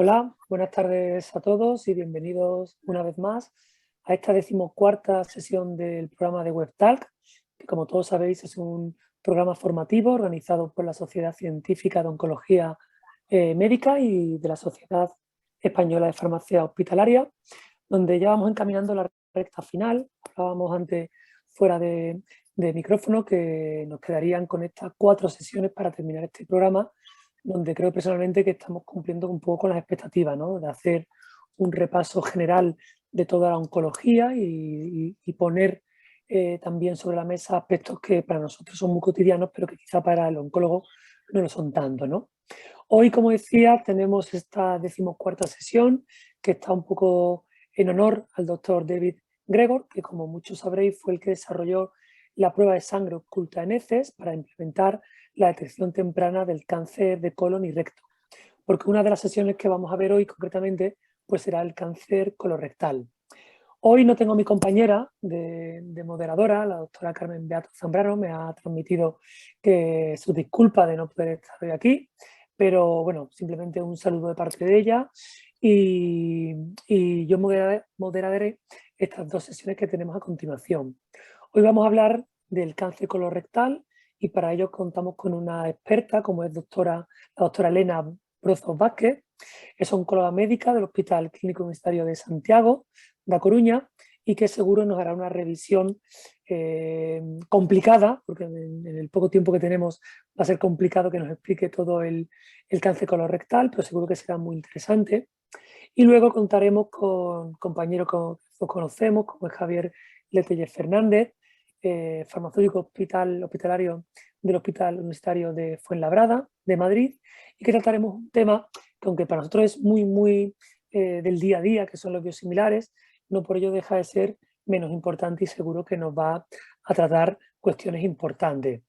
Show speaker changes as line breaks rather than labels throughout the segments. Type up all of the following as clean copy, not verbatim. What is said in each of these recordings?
Hola, buenas tardes a todos y bienvenidos una vez más a esta 14ª sesión del programa de WebTalk, que como todos sabéis es un programa formativo organizado por la Sociedad Científica de Oncología Médica y de la Sociedad Española de Farmacia Hospitalaria, donde ya vamos encaminando la recta final. Hablábamos antes fuera de micrófono que nos quedarían con estas 4 sesiones para terminar este programa, donde creo personalmente que estamos cumpliendo un poco con las expectativas, ¿no? De hacer un repaso general de toda la oncología y poner también sobre la mesa aspectos que para nosotros son muy cotidianos, pero que quizá para el oncólogo no lo son tanto, ¿no? Hoy, como decía, tenemos esta 14ª sesión que está un poco en honor al doctor David Gregor, que como muchos sabréis fue el que desarrolló la prueba de sangre oculta en heces para implementar la detección temprana del cáncer de colon y recto. Porque una de las sesiones que vamos a ver hoy concretamente pues será el cáncer colorectal. Hoy no tengo a mi compañera de moderadora, la doctora Carmen Beato Zambrano, me ha transmitido que su disculpa de no poder estar hoy aquí, pero bueno, simplemente un saludo de parte de ella y yo moderaré estas 2 sesiones que tenemos a continuación. Hoy vamos a hablar del cáncer colorectal y para ello contamos con una experta como es la doctora Elena Brozos Vázquez, es oncóloga médica del Hospital Clínico Universitario de Santiago, da Coruña, y que seguro nos hará una revisión complicada, porque en el poco tiempo que tenemos va a ser complicado que nos explique todo el cáncer colorectal, pero seguro que será muy interesante. Y luego contaremos con compañeros que conocemos, como es Javier Letelle Fernández, farmacéutico hospitalario del Hospital Universitario de Fuenlabrada, de Madrid, y que trataremos un tema que, aunque para nosotros es muy del día a día, que son los biosimilares, no por ello deja de ser menos importante y seguro que nos va a tratar cuestiones importantes.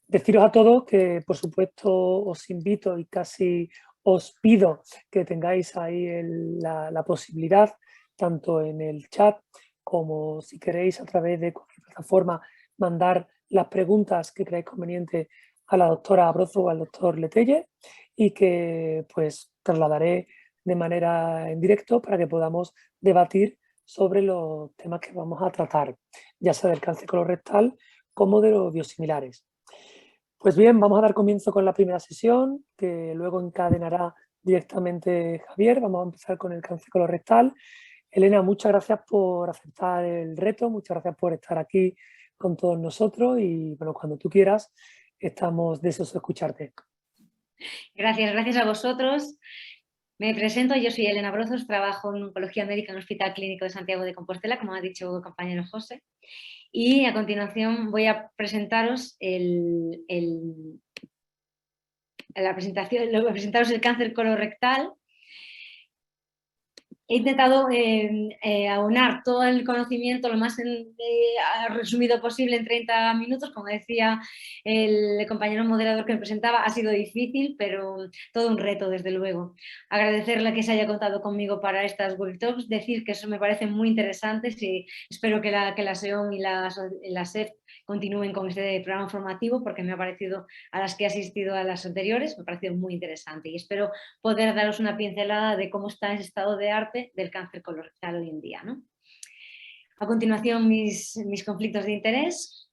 Deciros a todos que, por supuesto, os invito y casi os pido que tengáis ahí la posibilidad, tanto en el chat como si queréis a través de cualquier plataforma, mandar las preguntas que creáis conveniente a la doctora Brozo o al doctor Letelle y que pues trasladaré de manera en directo para que podamos debatir sobre los temas que vamos a tratar, ya sea del cáncer colorectal como de los biosimilares. Pues bien, vamos a dar comienzo con la primera sesión, que luego encadenará directamente Javier. Vamos a empezar con el cáncer colorectal. Elena, muchas gracias por aceptar el reto, muchas gracias por estar aquí con todos nosotros y bueno, cuando tú quieras, estamos deseosos de escucharte.
Gracias a vosotros. Me presento, yo soy Elena Brozos, trabajo en oncología médica en el Hospital Clínico de Santiago de Compostela, como ha dicho el compañero José. Y a continuación voy a presentaros presentaros el cáncer colorectal. He intentado aunar todo el conocimiento lo más resumido posible en 30 minutos. Como decía el compañero moderador que me presentaba, ha sido difícil, pero todo un reto, desde luego. Agradecerle que se haya contado conmigo para estas workshops, decir que eso me parece muy interesante y espero que la SEOM y la SEF continúen con este programa formativo, porque me ha parecido, a las que he asistido a las anteriores, me ha parecido muy interesante y espero poder daros una pincelada de cómo está ese estado de arte del cáncer colorectal hoy en día, ¿no? A continuación, mis conflictos de interés,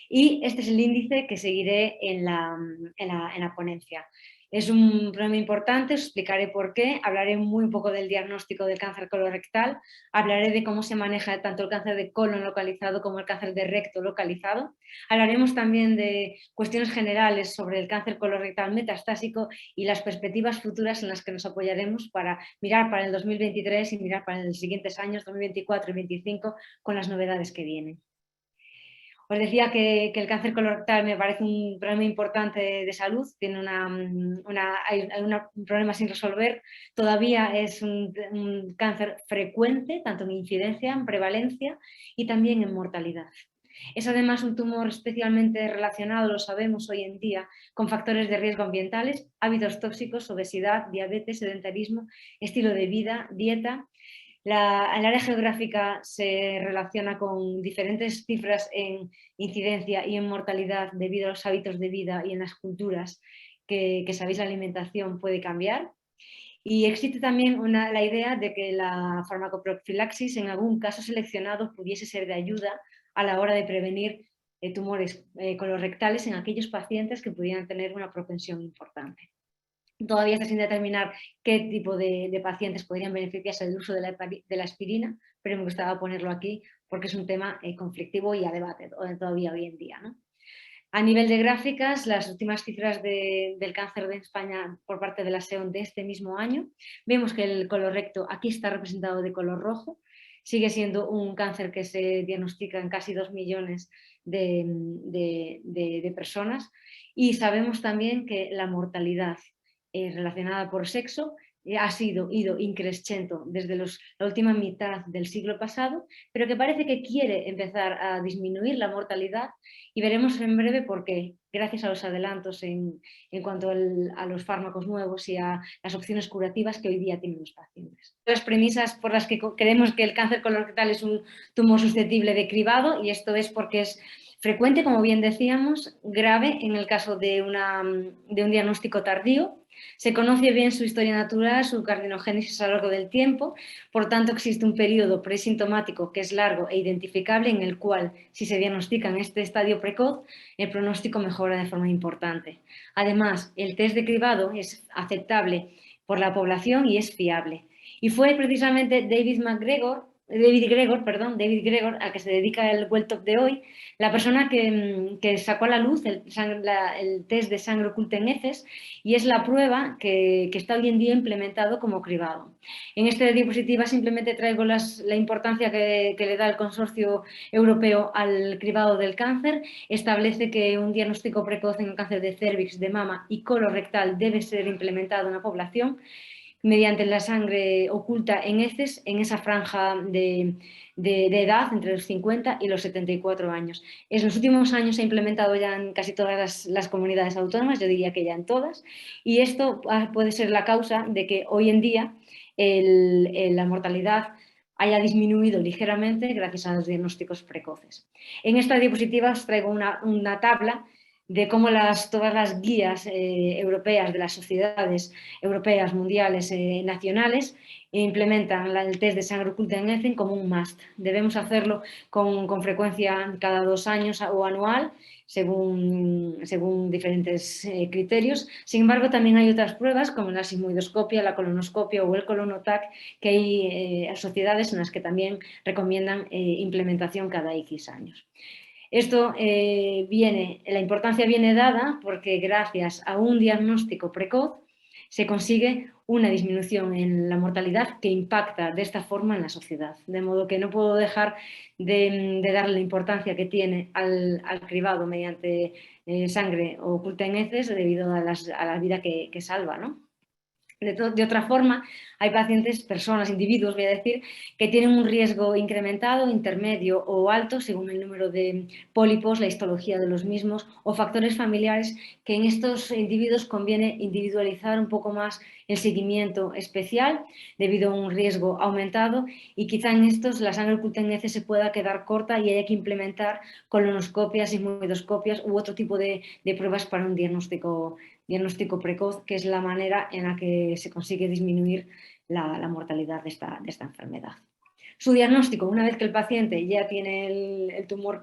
y este es el índice que seguiré en la ponencia. Es un problema importante, os explicaré por qué, hablaré muy poco del diagnóstico del cáncer colorectal, hablaré de cómo se maneja tanto el cáncer de colon localizado como el cáncer de recto localizado, hablaremos también de cuestiones generales sobre el cáncer colorectal metastásico y las perspectivas futuras en las que nos apoyaremos para mirar para el 2023 y mirar para los siguientes años, 2024 y 2025, con las novedades que vienen. Os decía que el cáncer colorectal me parece un problema importante de salud, tiene hay un problema sin resolver, todavía es un cáncer frecuente, tanto en incidencia, en prevalencia y también en mortalidad. Es además un tumor especialmente relacionado, lo sabemos hoy en día, con factores de riesgo ambientales, hábitos tóxicos, obesidad, diabetes, sedentarismo, estilo de vida, dieta. El área geográfica se relaciona con diferentes cifras en incidencia y en mortalidad debido a los hábitos de vida y en las culturas que sabéis, la alimentación puede cambiar. Y existe también la idea de que la farmacoprofilaxis en algún caso seleccionado pudiese ser de ayuda a la hora de prevenir tumores colorectales en aquellos pacientes que pudieran tener una propensión importante. Todavía está sin determinar qué tipo de pacientes podrían beneficiarse del uso de la aspirina, pero me gustaba ponerlo aquí porque es un tema conflictivo y a debate todavía hoy en día, ¿no? A nivel de gráficas, las últimas cifras del cáncer de España por parte de la SEON de este mismo año, vemos que el colorecto aquí está representado de color rojo, sigue siendo un cáncer que se diagnostica en casi 2 millones de personas, y sabemos también que la mortalidad relacionada por sexo ha ido increciendo desde la última mitad del siglo pasado, pero que parece que quiere empezar a disminuir la mortalidad, y veremos en breve por qué, gracias a los adelantos en cuanto a los fármacos nuevos y a las opciones curativas que hoy día tienen los pacientes. Las premisas por las que creemos que el cáncer colorectal es un tumor susceptible de cribado, y esto es porque es frecuente, como bien decíamos, grave en el caso de un diagnóstico tardío. Se conoce bien su historia natural, su carcinogénesis a lo largo del tiempo, por tanto existe un periodo presintomático que es largo e identificable, en el cual, si se diagnostica en este estadio precoz, el pronóstico mejora de forma importante. Además, el test de cribado es aceptable por la población y es fiable. Y fue precisamente David Gregor, al que se dedica el Well Top de hoy, la persona que sacó a la luz el test de sangre oculta en heces, y es la prueba que está hoy en día implementado como cribado. En esta diapositiva simplemente traigo la importancia que le da el Consorcio Europeo al cribado del cáncer. Establece que un diagnóstico precoz en el cáncer de cérvix, de mama y colorectal debe ser implementado en la población mediante la sangre oculta en heces en esa franja de edad entre los 50 y los 74 años. En los últimos años se ha implementado ya en casi todas las comunidades autónomas, yo diría que ya en todas, y esto puede ser la causa de que hoy en día la mortalidad haya disminuido ligeramente gracias a los diagnósticos precoces. En esta diapositiva os traigo una tabla de cómo todas las guías europeas de las sociedades europeas, mundiales, nacionales, implementan el test de sangre oculta en heces como un must. Debemos hacerlo con frecuencia cada 2 años o anual, según diferentes criterios. Sin embargo, también hay otras pruebas como la sigmoidoscopia, la colonoscopia o el colonotac, que hay sociedades en las que también recomiendan implementación cada X años. Esto la importancia viene dada porque gracias a un diagnóstico precoz se consigue una disminución en la mortalidad que impacta de esta forma en la sociedad. De modo que no puedo dejar de darle la importancia que tiene al cribado mediante sangre oculta en heces debido a la vida que salva, ¿no? De otra forma, hay pacientes, personas, individuos, voy a decir, que tienen un riesgo incrementado, intermedio o alto según el número de pólipos, la histología de los mismos o factores familiares, que en estos individuos conviene individualizar un poco más el seguimiento especial debido a un riesgo aumentado, y quizá en estos la sangre oculta en heces se pueda quedar corta y haya que implementar colonoscopias, sigmoidoscopias u otro tipo de pruebas para un diagnóstico precoz, que es la manera en la que se consigue disminuir la mortalidad de esta enfermedad. Su diagnóstico: una vez que el paciente ya tiene el tumor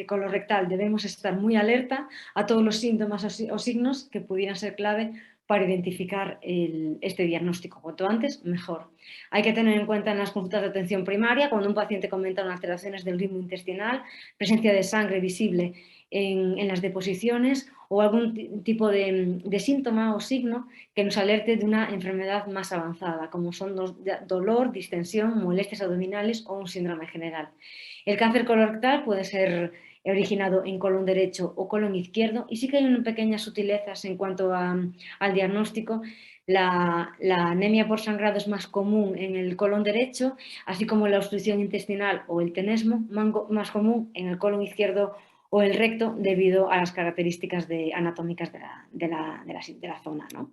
colorectal, debemos estar muy alerta a todos los síntomas o signos que pudieran ser clave para identificar este diagnóstico. Cuanto antes, mejor. Hay que tener en cuenta en las consultas de atención primaria, cuando un paciente comenta unas alteraciones del ritmo intestinal, presencia de sangre visible en las deposiciones o algún tipo de síntoma o signo que nos alerte de una enfermedad más avanzada, como son dolor, distensión, molestias abdominales o un síndrome general. El cáncer colorectal puede ser originado en colon derecho o colon izquierdo, y sí que hay unas pequeñas sutilezas en cuanto al diagnóstico. La anemia por sangrado es más común en el colon derecho, así como la obstrucción intestinal o el tenesmo, más común en el colon izquierdo o el recto, debido a las características anatómicas de la zona, ¿no?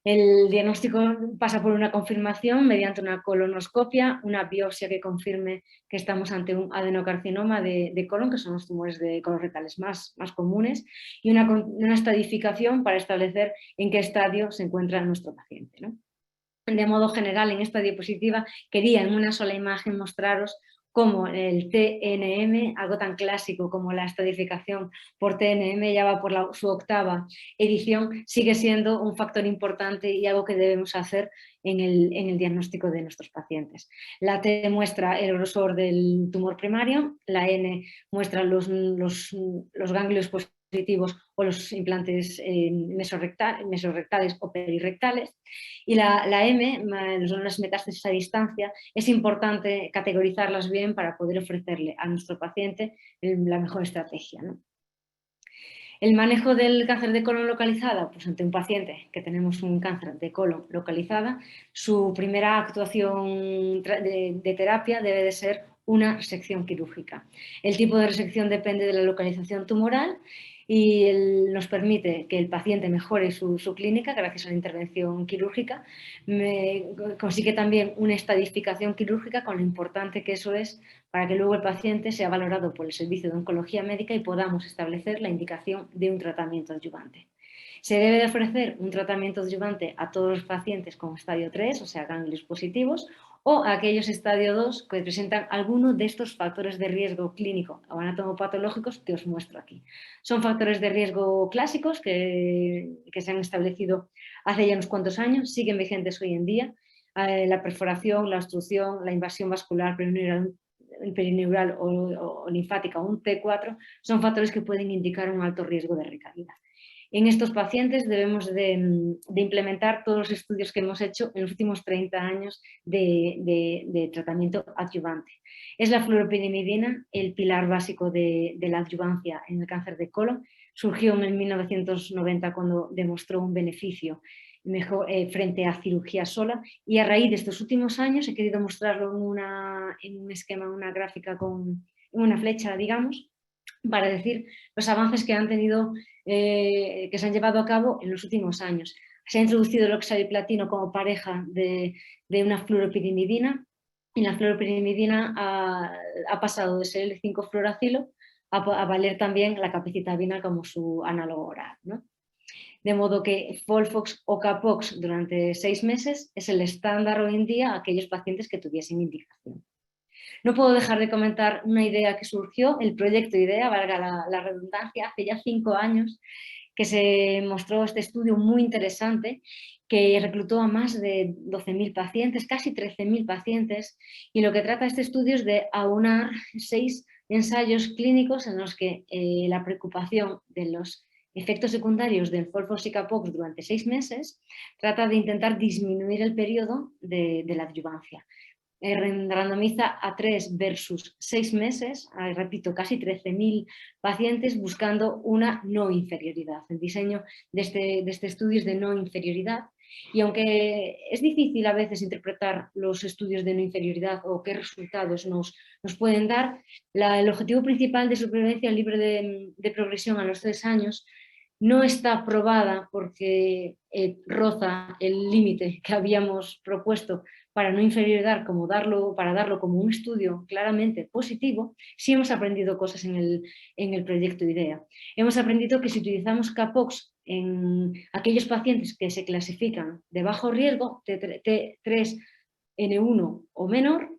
El diagnóstico pasa por una confirmación mediante una colonoscopia, una biopsia que confirme que estamos ante un adenocarcinoma de colon, que son los tumores colorectales más comunes, y una estadificación para establecer en qué estadio se encuentra nuestro paciente, ¿no? de modo general, en esta diapositiva quería en una sola imagen mostraros cómo el TNM, algo tan clásico como la estadificación por TNM, ya va por su 8ª edición, sigue siendo un factor importante y algo que debemos hacer en el diagnóstico de nuestros pacientes. La T muestra el grosor del tumor primario, la N muestra los ganglios positivos o los implantes mesorrectales o perirrectales, y la M, son las metástasis a distancia. Es importante categorizarlas bien para poder ofrecerle a nuestro paciente la mejor estrategia, ¿no? El manejo del cáncer de colon localizada, pues ante un paciente que tenemos un cáncer de colon localizada, su primera actuación de terapia debe de ser una resección quirúrgica. El tipo de resección depende de la localización tumoral y nos permite que el paciente mejore su clínica gracias a la intervención quirúrgica. Consigue también una estadificación quirúrgica, con lo importante que eso es para que luego el paciente sea valorado por el servicio de oncología médica y podamos establecer la indicación de un tratamiento adyuvante. Se debe de ofrecer un tratamiento adyuvante a todos los pacientes con estadio 3, o sea, ganglios positivos, o a aquellos estadio 2 que presentan alguno de estos factores de riesgo clínico o anatomopatológicos que os muestro aquí. Son factores de riesgo clásicos que se han establecido hace ya unos cuantos años, siguen vigentes hoy en día. La perforación, la obstrucción, la invasión vascular perineural o linfática o un T4 son factores que pueden indicar un alto riesgo de recaída. En estos pacientes debemos de implementar todos los estudios que hemos hecho en los últimos 30 años de tratamiento adyuvante. Es la fluoropyrimidina el pilar básico de la adyuvancia en el cáncer de colon. Surgió en el 1990 cuando demostró un beneficio mejor, frente a cirugía sola, y a raíz de estos últimos años he querido mostrarlo en un esquema, una gráfica con una flecha, digamos, para decir los avances que han tenido, que se han llevado a cabo en los últimos años. Se ha introducido el oxaliplatino como pareja de una fluoropyrimidina, y la fluoropyrimidina ha pasado de ser el 5-fluoracilo a valer también la capecitabina como su análogo oral, ¿no? De modo que Folfox o Capox durante 6 meses es el estándar hoy en día a aquellos pacientes que tuviesen indicación. No puedo dejar de comentar una idea que surgió, el proyecto IDEA, valga la redundancia, hace ya 5 años, que se mostró este estudio muy interesante, que reclutó a más de 12.000 pacientes, casi 13.000 pacientes, y lo que trata este estudio es de aunar 6 ensayos clínicos en los que la preocupación de los efectos secundarios del Folfox y Capox durante 6 meses trata de intentar disminuir el periodo de la adyuvancia. Randomiza a 3 versus 6 meses, repito, casi 13.000 pacientes buscando una no inferioridad. El diseño de este estudio es de no inferioridad, y aunque es difícil a veces interpretar los estudios de no inferioridad o qué resultados nos pueden dar, el objetivo principal de supervivencia libre de progresión a los 3 años no está probada porque roza el límite que habíamos propuesto para no inferioridad, para darlo como un estudio claramente positivo. Sí hemos aprendido cosas en el proyecto IDEA. Hemos aprendido que si utilizamos Capox en aquellos pacientes que se clasifican de bajo riesgo, T3N1 o menor,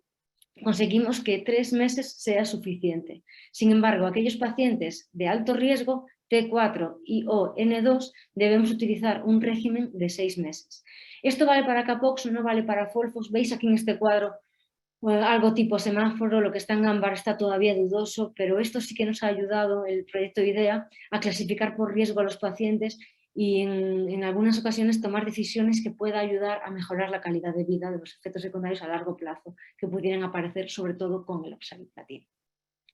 conseguimos que 3 meses sea suficiente. Sin embargo, aquellos pacientes de alto riesgo, T4 y o N2, debemos utilizar un régimen de 6 meses. Esto vale para Capox, no vale para Folfox. Veis aquí en este cuadro algo tipo semáforo, lo que está en ámbar está todavía dudoso, pero esto sí que nos ha ayudado el proyecto IDEA a clasificar por riesgo a los pacientes y en algunas ocasiones tomar decisiones que puedan ayudar a mejorar la calidad de vida de los efectos secundarios a largo plazo que pudieran aparecer, sobre todo con el oxaliplatino.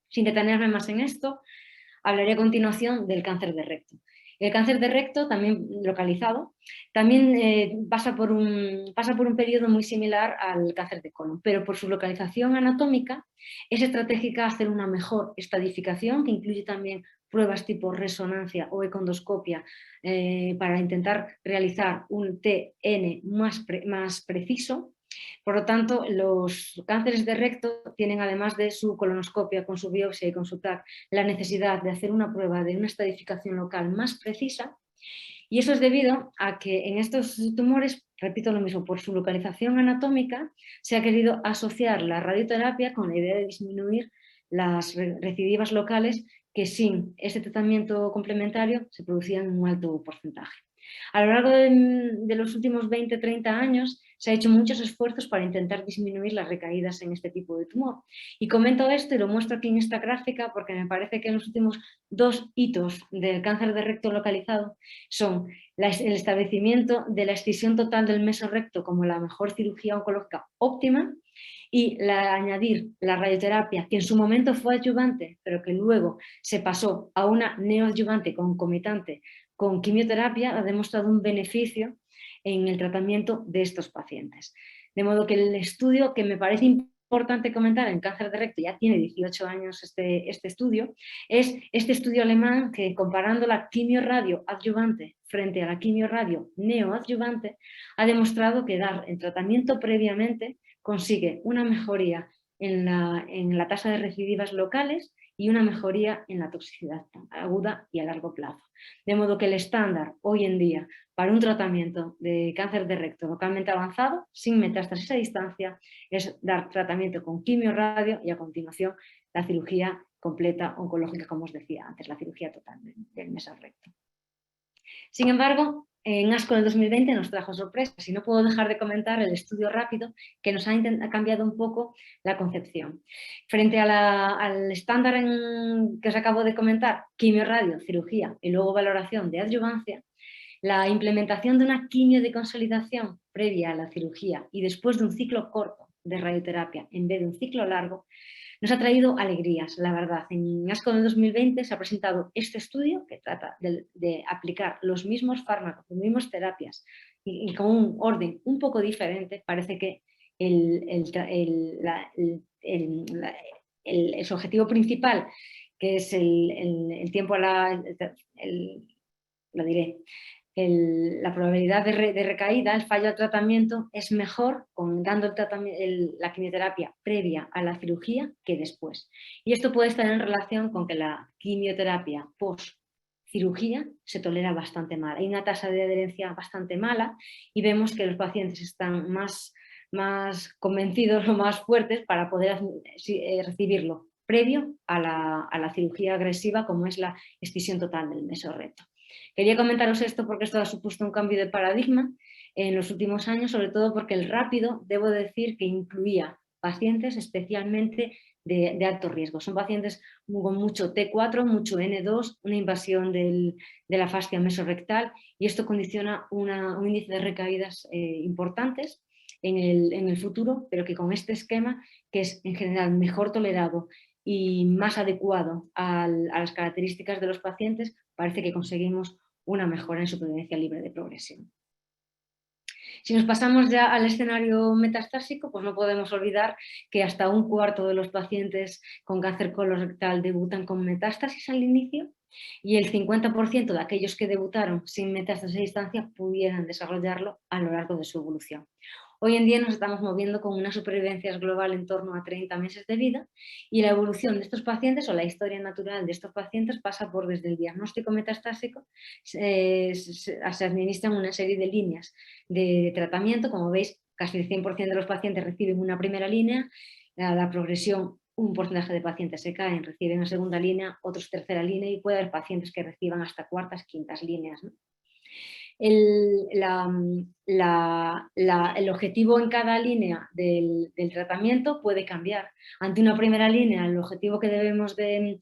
Sin detenerme más en esto, hablaré a continuación del cáncer de recto. El cáncer de recto, también localizado, también pasa por un periodo muy similar al cáncer de colon, pero por su localización anatómica es estratégica hacer una mejor estadificación, que incluye también pruebas tipo resonancia o econdoscopia para intentar realizar un TN más preciso. Por lo tanto, los cánceres de recto tienen, además de su colonoscopia con su biopsia y con su TAC, la necesidad de hacer una prueba de una estadificación local más precisa, y eso es debido a que en estos tumores repito lo mismo, por su localización anatómica, se ha querido asociar la radioterapia con la idea de disminuir las recidivas locales que sin este tratamiento complementario se producían en un alto porcentaje. A lo largo de los últimos 20-30 años se han hecho muchos esfuerzos para intentar disminuir las recaídas en este tipo de tumor. Y comento esto y lo muestro aquí en esta gráfica porque me parece que en los últimos 2 hitos del cáncer de recto localizado son el establecimiento de la excisión total del mesorrecto como la mejor cirugía oncológica óptima y añadir la radioterapia, que en su momento fue adyuvante, pero que luego se pasó a una neoadyuvante concomitante con quimioterapia, ha demostrado un beneficio en el tratamiento de estos pacientes. De modo que el estudio, que me parece importante comentar en cáncer de recto, ya tiene 18 años este estudio, es este estudio alemán que, comparando la quimioradio adyuvante frente a la quimioradio neoadyuvante, ha demostrado que dar el tratamiento previamente consigue una mejoría en la tasa de recidivas locales y una mejoría en la toxicidad aguda y a largo plazo. De modo que el estándar hoy en día para un tratamiento de cáncer de recto localmente avanzado, sin metástasis a distancia, es dar tratamiento con quimio-radio y a continuación la cirugía completa oncológica, como os decía antes, la cirugía total del mesorrecto. Sin embargo, en ASCO del 2020 nos trajo sorpresas y no puedo dejar de comentar el estudio rápido que nos ha cambiado un poco la concepción. Frente al estándar que os acabo de comentar, quimio-radio, cirugía y luego valoración de adyuvancia, la implementación de una quimio de consolidación previa a la cirugía y después de un ciclo corto de radioterapia en vez de un ciclo largo, nos ha traído alegrías, la verdad. En ASCO del 2020 se ha presentado este estudio que trata de aplicar los mismos fármacos, las mismas terapias y con un orden un poco diferente. Parece que su objetivo principal, que es el tiempo a lo diré, la probabilidad de recaída, el fallo al tratamiento, es mejor dando la quimioterapia previa a la cirugía que después. Y esto puede estar en relación con que la quimioterapia post cirugía se tolera bastante mal. Hay una tasa de adherencia bastante mala y vemos que los pacientes están más convencidos o más fuertes para poder recibirlo previo a la cirugía agresiva, como es la excisión total del mesorrecto. Quería comentaros esto porque esto ha supuesto un cambio de paradigma en los últimos años, sobre todo porque el rápido, debo decir que incluía pacientes especialmente de alto riesgo. Son pacientes con mucho T4, mucho N2, una invasión de la fascia mesorrectal y esto condiciona un índice de recaídas importantes en el futuro, pero que con este esquema, que es en general mejor tolerado y más adecuado a las características de los pacientes, parece que conseguimos una mejora en supervivencia libre de progresión. Si nos pasamos ya al escenario metastásico, pues no podemos olvidar que hasta un cuarto de los pacientes con cáncer colorectal debutan con metástasis al inicio y el 50% de aquellos que debutaron sin metástasis a distancia pudieran desarrollarlo a lo largo de su evolución. Hoy en día nos estamos moviendo con una supervivencia global en torno a 30 meses de vida y la evolución de estos pacientes o la historia natural de estos pacientes pasa por desde el diagnóstico metastásico, se administran una serie de líneas de tratamiento. Como veis, casi el 100% de los pacientes reciben una primera línea, la progresión, un porcentaje de pacientes se caen, reciben una segunda línea, otros tercera línea y puede haber pacientes que reciban hasta cuartas, quintas líneas, ¿no? El objetivo en cada línea del tratamiento puede cambiar. Ante una primera línea, el objetivo que debemos de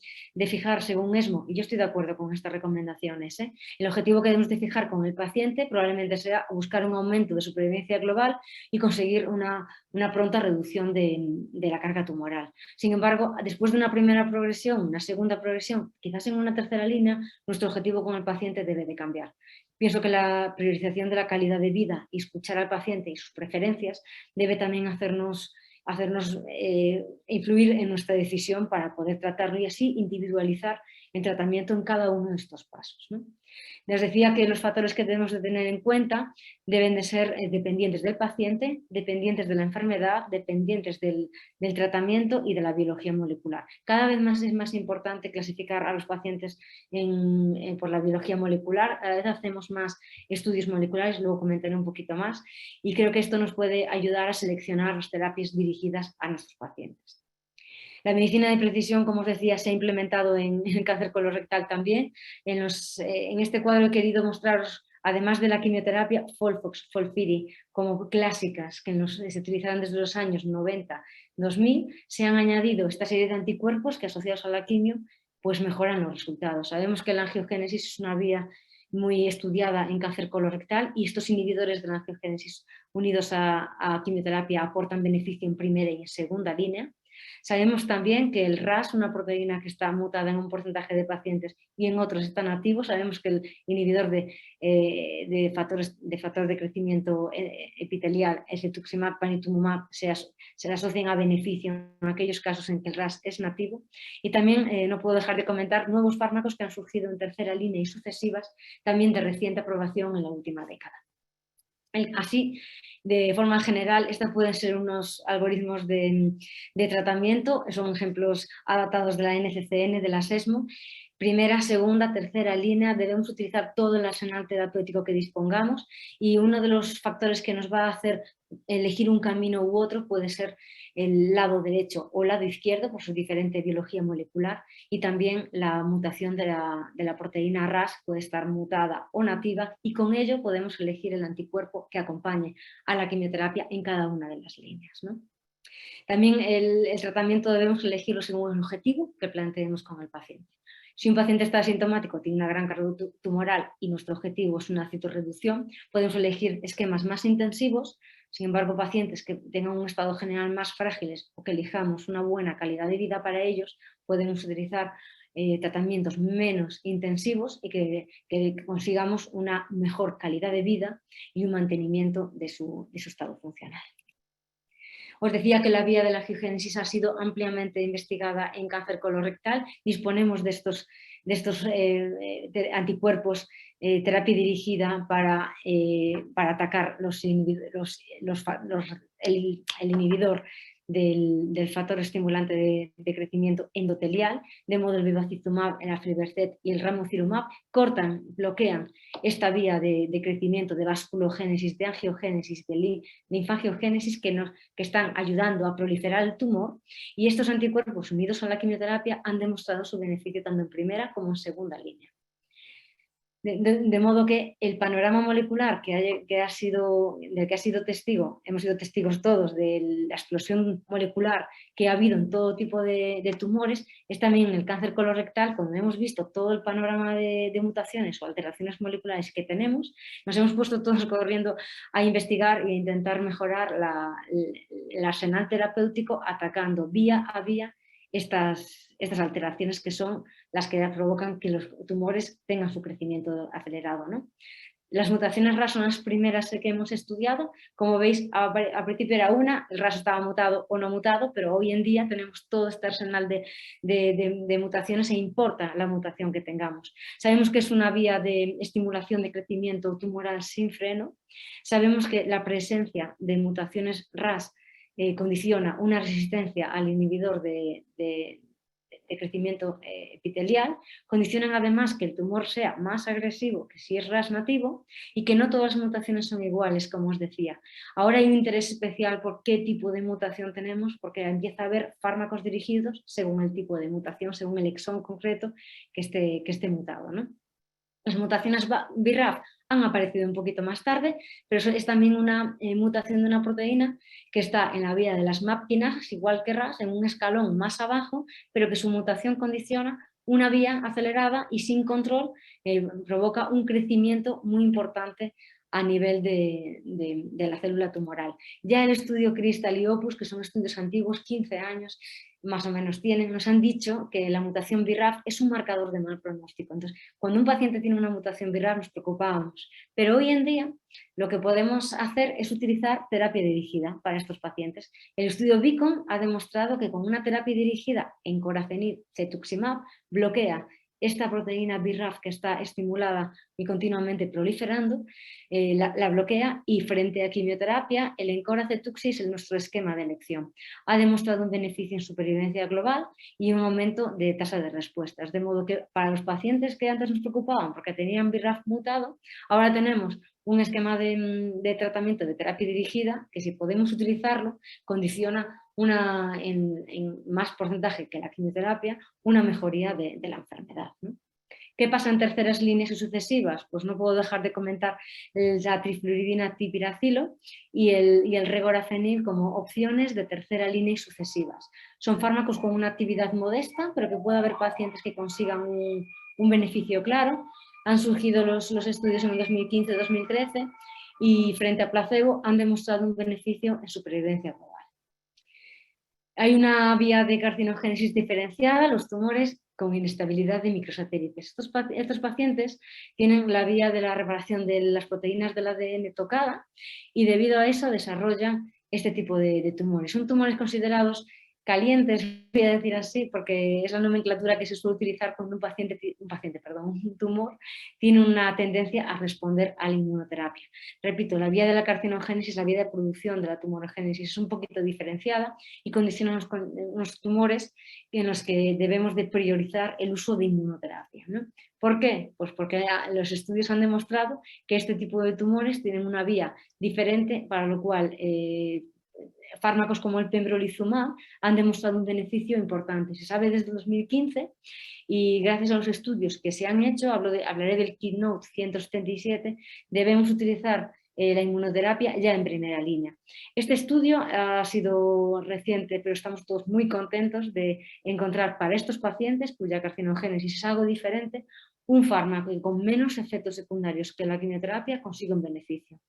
fijar según ESMO, y yo estoy de acuerdo con estas recomendaciones, el objetivo que debemos de fijar con el paciente probablemente sea buscar un aumento de supervivencia global y conseguir una pronta reducción de la carga tumoral. Sin embargo, después de una primera progresión, una segunda progresión, quizás en una tercera línea, nuestro objetivo con el paciente debe de cambiar. Pienso que la priorización de la calidad de vida y escuchar al paciente y sus preferencias debe también hacernos influir en nuestra decisión para poder tratarlo y así individualizar el tratamiento en cada uno de estos pasos, ¿no? Les decía que los factores que debemos de tener en cuenta deben de ser dependientes del paciente, dependientes de la enfermedad, dependientes del tratamiento y de la biología molecular. Cada vez más es más importante clasificar a los pacientes por la biología molecular. Cada vez hacemos más estudios moleculares, luego comentaré un poquito más, y creo que esto nos puede ayudar a seleccionar las terapias dirigidas a nuestros pacientes. La medicina de precisión, como os decía, se ha implementado en el cáncer colorectal también. En este cuadro he querido mostraros, además de la quimioterapia, FOLFOX, FOLFIRI, como clásicas que se utilizaron desde los años 90, 2000, se han añadido esta serie de anticuerpos que, asociados a la quimio, pues mejoran los resultados. Sabemos que la angiogénesis es una vía muy estudiada en cáncer colorectal y estos inhibidores de la angiogénesis unidos a quimioterapia aportan beneficio en primera y en segunda línea. Sabemos también que el RAS, una proteína que está mutada en un porcentaje de pacientes y en otros está nativo. Sabemos que el inhibidor de factor de crecimiento epitelial, el cetuximab, panitumumab, se asocian a beneficio en aquellos casos en que el RAS es nativo. Y también no puedo dejar de comentar nuevos fármacos que han surgido en tercera línea y sucesivas, también de reciente aprobación en la última década. Así, de forma general, estos pueden ser unos algoritmos de tratamiento, son ejemplos adaptados de la NCCN, de la SESMO. Primera, segunda, tercera línea, debemos utilizar todo el arsenal terapéutico que dispongamos, y uno de los factores que nos va a hacer elegir un camino u otro puede ser el lado derecho o lado izquierdo por su diferente biología molecular, y también la mutación de la proteína RAS puede estar mutada o nativa, y con ello podemos elegir el anticuerpo que acompañe a la quimioterapia en cada una de las líneas, ¿no? También el tratamiento debemos elegirlo según el objetivo que planteemos con el paciente. Si un paciente está asintomático, tiene una gran carga tumoral y nuestro objetivo es una citorreducción, podemos elegir esquemas más intensivos. Sin embargo, pacientes que tengan un estado general más frágiles o que elijamos una buena calidad de vida para ellos, podemos utilizar tratamientos menos intensivos y que consigamos una mejor calidad de vida y un mantenimiento de su estado funcional. Os decía que la vía de la angiogénesis ha sido ampliamente investigada en cáncer colorectal. Disponemos de estos anticuerpos, terapia dirigida para atacar el inhibidor del factor estimulante de crecimiento endotelial, de modo el bevacizumab, el aflibercept y el ramucirumab bloquean esta vía de crecimiento, de vasculogénesis, de angiogénesis, de linfangiogénesis, que están ayudando a proliferar el tumor, y estos anticuerpos unidos a la quimioterapia han demostrado su beneficio tanto en primera como en segunda línea. De modo que el panorama molecular del que ha sido testigo, hemos sido testigos todos de la explosión molecular que ha habido en todo tipo de tumores, es también en el cáncer colorectal, cuando hemos visto todo el panorama de mutaciones o alteraciones moleculares que tenemos, nos hemos puesto todos corriendo a investigar e intentar mejorar el arsenal terapéutico, atacando vía a vía estas alteraciones que son las que provocan que los tumores tengan su crecimiento acelerado, ¿no? Las mutaciones RAS son las primeras que hemos estudiado. Como veis, al principio era una, el RAS estaba mutado o no mutado, pero hoy en día tenemos todo este arsenal de mutaciones e importa la mutación que tengamos. Sabemos que es una vía de estimulación de crecimiento tumoral sin freno. Sabemos que la presencia de mutaciones RAS condiciona una resistencia al inhibidor de crecimiento epitelial, condicionan además que el tumor sea más agresivo que si es RAS nativo, y que no todas las mutaciones son iguales, como os decía. Ahora hay un interés especial por qué tipo de mutación tenemos, porque empieza a haber fármacos dirigidos según el tipo de mutación, según el exón concreto que esté mutado, ¿no? Las mutaciones BRAF han aparecido un poquito más tarde, pero es también una mutación de una proteína que está en la vía de las MAP kinasas, igual que RAS, en un escalón más abajo, pero que su mutación condiciona una vía acelerada y sin control, provoca un crecimiento muy importante a nivel de la célula tumoral. Ya el estudio Crystal y Opus, que son estudios antiguos, 15 años más o menos tienen, nos han dicho que la mutación BRAF es un marcador de mal pronóstico. Entonces, cuando un paciente tiene una mutación BRAF nos preocupábamos, pero hoy en día lo que podemos hacer es utilizar terapia dirigida para estos pacientes. El estudio Beacon ha demostrado que con una terapia dirigida en encorafenib cetuximab bloquea esta proteína BRAF que está estimulada y continuamente proliferando, la bloquea, y frente a quimioterapia el Encore Cetuxis es nuestro esquema de elección. Ha demostrado un beneficio en supervivencia global y un aumento de tasa de respuestas, de modo que para los pacientes que antes nos preocupaban porque tenían BRAF mutado, ahora tenemos un esquema de tratamiento de terapia dirigida que, si podemos utilizarlo, condiciona en más porcentaje que la quimioterapia una mejoría de la enfermedad, ¿no? ¿Qué pasa en terceras líneas y sucesivas? Pues no puedo dejar de comentar la trifluoridina tipiracilo y el regorafenib como opciones de tercera línea y sucesivas. Son fármacos con una actividad modesta, pero que puede haber pacientes que consigan un beneficio claro. Han surgido los estudios en el 2015-2013 y frente a placebo han demostrado un beneficio en supervivencia global. Hay una vía de carcinogénesis diferenciada, los tumores con inestabilidad de microsatélites. Estos pacientes tienen la vía de la reparación de las proteínas del ADN tocada y debido a eso desarrollan este tipo de tumores. Son tumores considerados calientes, voy a decir así, porque es la nomenclatura que se suele utilizar cuando un tumor tiene una tendencia a responder a la inmunoterapia. Repito, la vía de la carcinogénesis, la vía de producción de la tumorogénesis es un poquito diferenciada y condiciona unos tumores en los que debemos de priorizar el uso de inmunoterapia, ¿no? ¿Por qué? Pues porque los estudios han demostrado que este tipo de tumores tienen una vía diferente, para lo cual fármacos como el pembrolizumab han demostrado un beneficio importante. Se sabe desde 2015 y gracias a los estudios que se han hecho, hablaré del Keynote 177, debemos utilizar la inmunoterapia ya en primera línea. Este estudio ha sido reciente, pero estamos todos muy contentos de encontrar para estos pacientes cuya carcinogénesis es algo diferente, un fármaco que con menos efectos secundarios que la quimioterapia consigue un beneficio.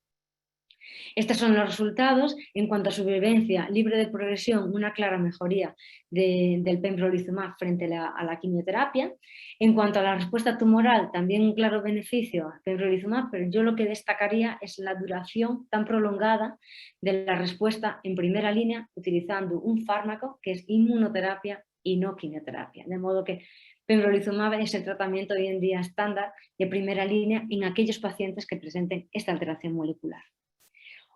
Estos son los resultados. En cuanto a supervivencia libre de progresión, una clara mejoría del pembrolizumab frente a la quimioterapia. En cuanto a la respuesta tumoral, también un claro beneficio al pembrolizumab, pero yo lo que destacaría es la duración tan prolongada de la respuesta en primera línea utilizando un fármaco que es inmunoterapia y no quimioterapia. De modo que pembrolizumab es el tratamiento hoy en día estándar de primera línea en aquellos pacientes que presenten esta alteración molecular.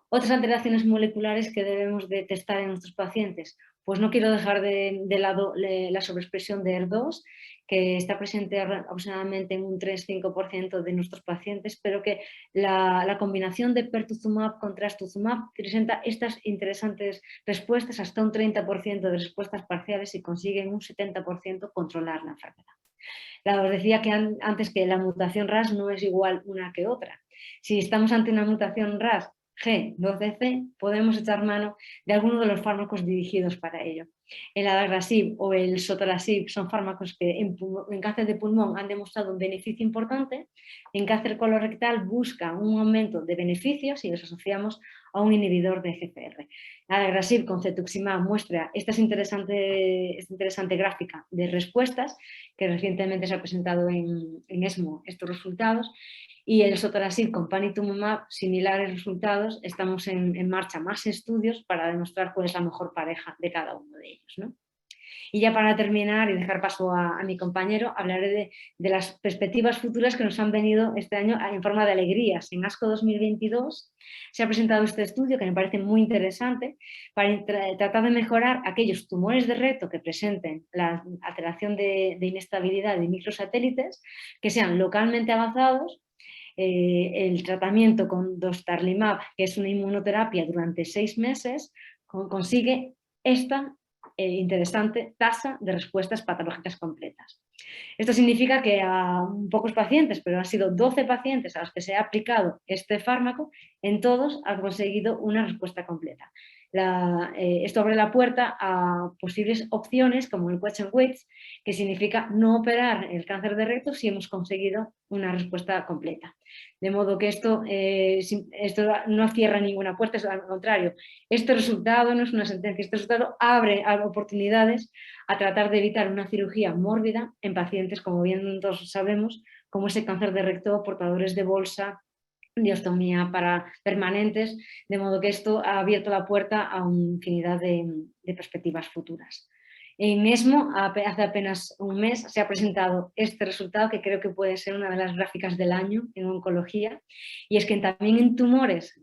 Otras alteraciones moleculares que debemos de testar en nuestros pacientes, pues no quiero dejar de lado la sobreexpresión de ER2, que está presente aproximadamente en un 3-5% de nuestros pacientes, pero que la combinación de pertuzumab con trastuzumab presenta estas interesantes respuestas, hasta un 30% de respuestas parciales, y consiguen un 70% controlar la enfermedad. Os decía que antes que la mutación RAS no es igual una que otra. Si estamos ante una mutación RAS G12C, podemos echar mano de alguno de los fármacos dirigidos para ello. El adagrasib o el sotorasib son fármacos que en cáncer de pulmón han demostrado un beneficio importante. En cáncer colorectal buscan un aumento de beneficios y los asociamos a un inhibidor de GCR. Adagrasib con cetuximab muestra esta interesante gráfica de respuestas que recientemente se ha presentado en ESMO estos resultados. Y el sotorasib con panitumumab, similares resultados. Estamos en marcha más estudios para demostrar cuál es la mejor pareja de cada uno de ellos, ¿no? Y ya para terminar y dejar paso a mi compañero, hablaré de las perspectivas futuras que nos han venido este año en forma de alegrías. En ASCO 2022 se ha presentado este estudio que me parece muy interesante para tratar de mejorar aquellos tumores de reto que presenten la alteración de inestabilidad de microsatélites, que sean localmente avanzados. El tratamiento con dostarlimab, que es una inmunoterapia durante 6 meses, consigue esta interesante tasa de respuestas patológicas completas. Esto significa que a pocos pacientes, pero han sido 12 pacientes a los que se ha aplicado este fármaco, en todos han conseguido una respuesta completa. Esto abre la puerta a posibles opciones como el Watch and Wait, que significa no operar el cáncer de recto si hemos conseguido una respuesta completa. De modo que esto no cierra ninguna puerta, al contrario, este resultado no es una sentencia, este resultado abre oportunidades a tratar de evitar una cirugía mórbida en pacientes, como bien todos sabemos, como ese cáncer de recto, portadores de bolsa, de ostomía para permanentes, de modo que esto ha abierto la puerta a una infinidad de perspectivas futuras. En ESMO, hace apenas un mes, se ha presentado este resultado que creo que puede ser una de las gráficas del año en oncología, y es que también en tumores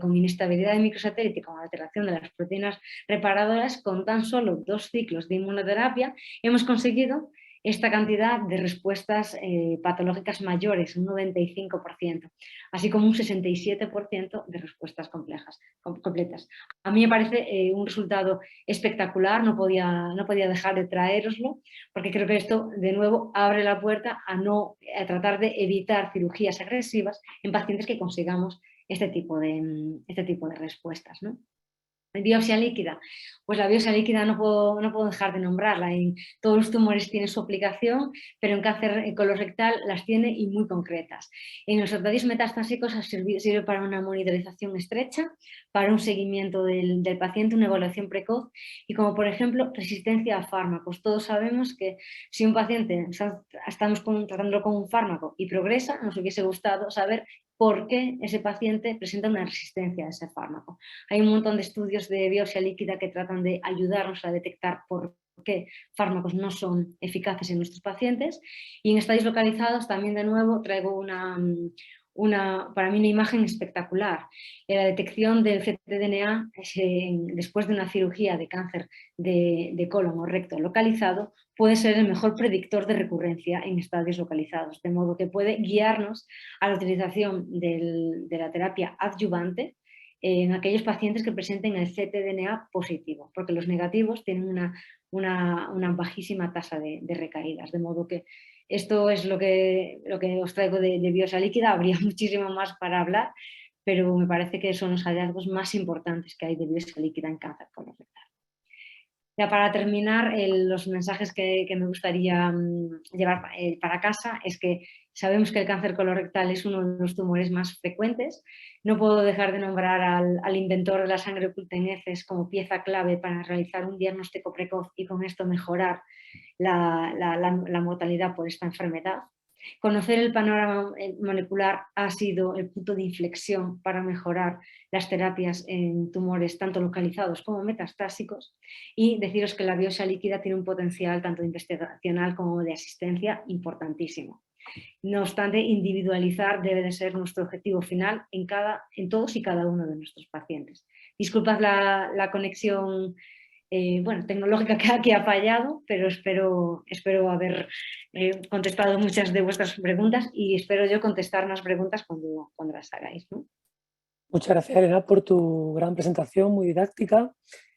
con inestabilidad de microsatélite, con alteración de las proteínas reparadoras, con tan solo 2 ciclos de inmunoterapia, hemos conseguido esta cantidad de respuestas patológicas mayores, un 95%, así como un 67% de respuestas completas. A mí me parece un resultado espectacular, no podía dejar de traéroslo, porque creo que esto de nuevo abre la puerta a tratar de evitar cirugías agresivas en pacientes que consigamos este tipo de respuestas, ¿no? Biopsia líquida. Pues la biopsia líquida no puedo dejar de nombrarla. En todos los tumores tiene su aplicación, pero en cáncer colorectal las tiene y muy concretas. En los estadios metastásicos sirve para una monitorización estrecha, para un seguimiento del paciente, una evaluación precoz y como por ejemplo resistencia a fármacos. Todos sabemos que si un paciente estamos tratándolo con un fármaco y progresa, nos hubiese gustado saber por qué ese paciente presenta una resistencia a ese fármaco. Hay un montón de estudios de biopsia líquida que tratan de ayudarnos a detectar por qué fármacos no son eficaces en nuestros pacientes, y en estadios localizados también de nuevo traigo para mí una imagen espectacular. La detección del ctDNA después de una cirugía de cáncer de colon o recto localizado puede ser el mejor predictor de recurrencia en estadios localizados, de modo que puede guiarnos a la utilización de la terapia adyuvante en aquellos pacientes que presenten el ctDNA positivo, porque los negativos tienen una bajísima tasa de recaídas, de modo que esto es lo que os traigo de biopsia líquida. Habría muchísimo más para hablar, pero me parece que son los hallazgos más importantes que hay de biopsia líquida en cáncer colorectal. Ya para terminar, los mensajes que me gustaría llevar para casa es que sabemos que el cáncer colorectal es uno de los tumores más frecuentes. No puedo dejar de nombrar al inventor de la sangre oculta en heces como pieza clave para realizar un diagnóstico precoz y con esto mejorar la mortalidad por esta enfermedad. Conocer el panorama molecular ha sido el punto de inflexión para mejorar las terapias en tumores tanto localizados como metastásicos, y deciros que la biopsia líquida tiene un potencial tanto investigacional como de asistencia importantísimo. No obstante, individualizar debe de ser nuestro objetivo final en todos y cada uno de nuestros pacientes. Disculpad la conexión tecnológica que aquí ha fallado, pero espero haber contestado muchas de vuestras preguntas y espero yo contestar más preguntas cuando las hagáis, ¿no?
Muchas gracias, Elena, por tu gran presentación, muy didáctica.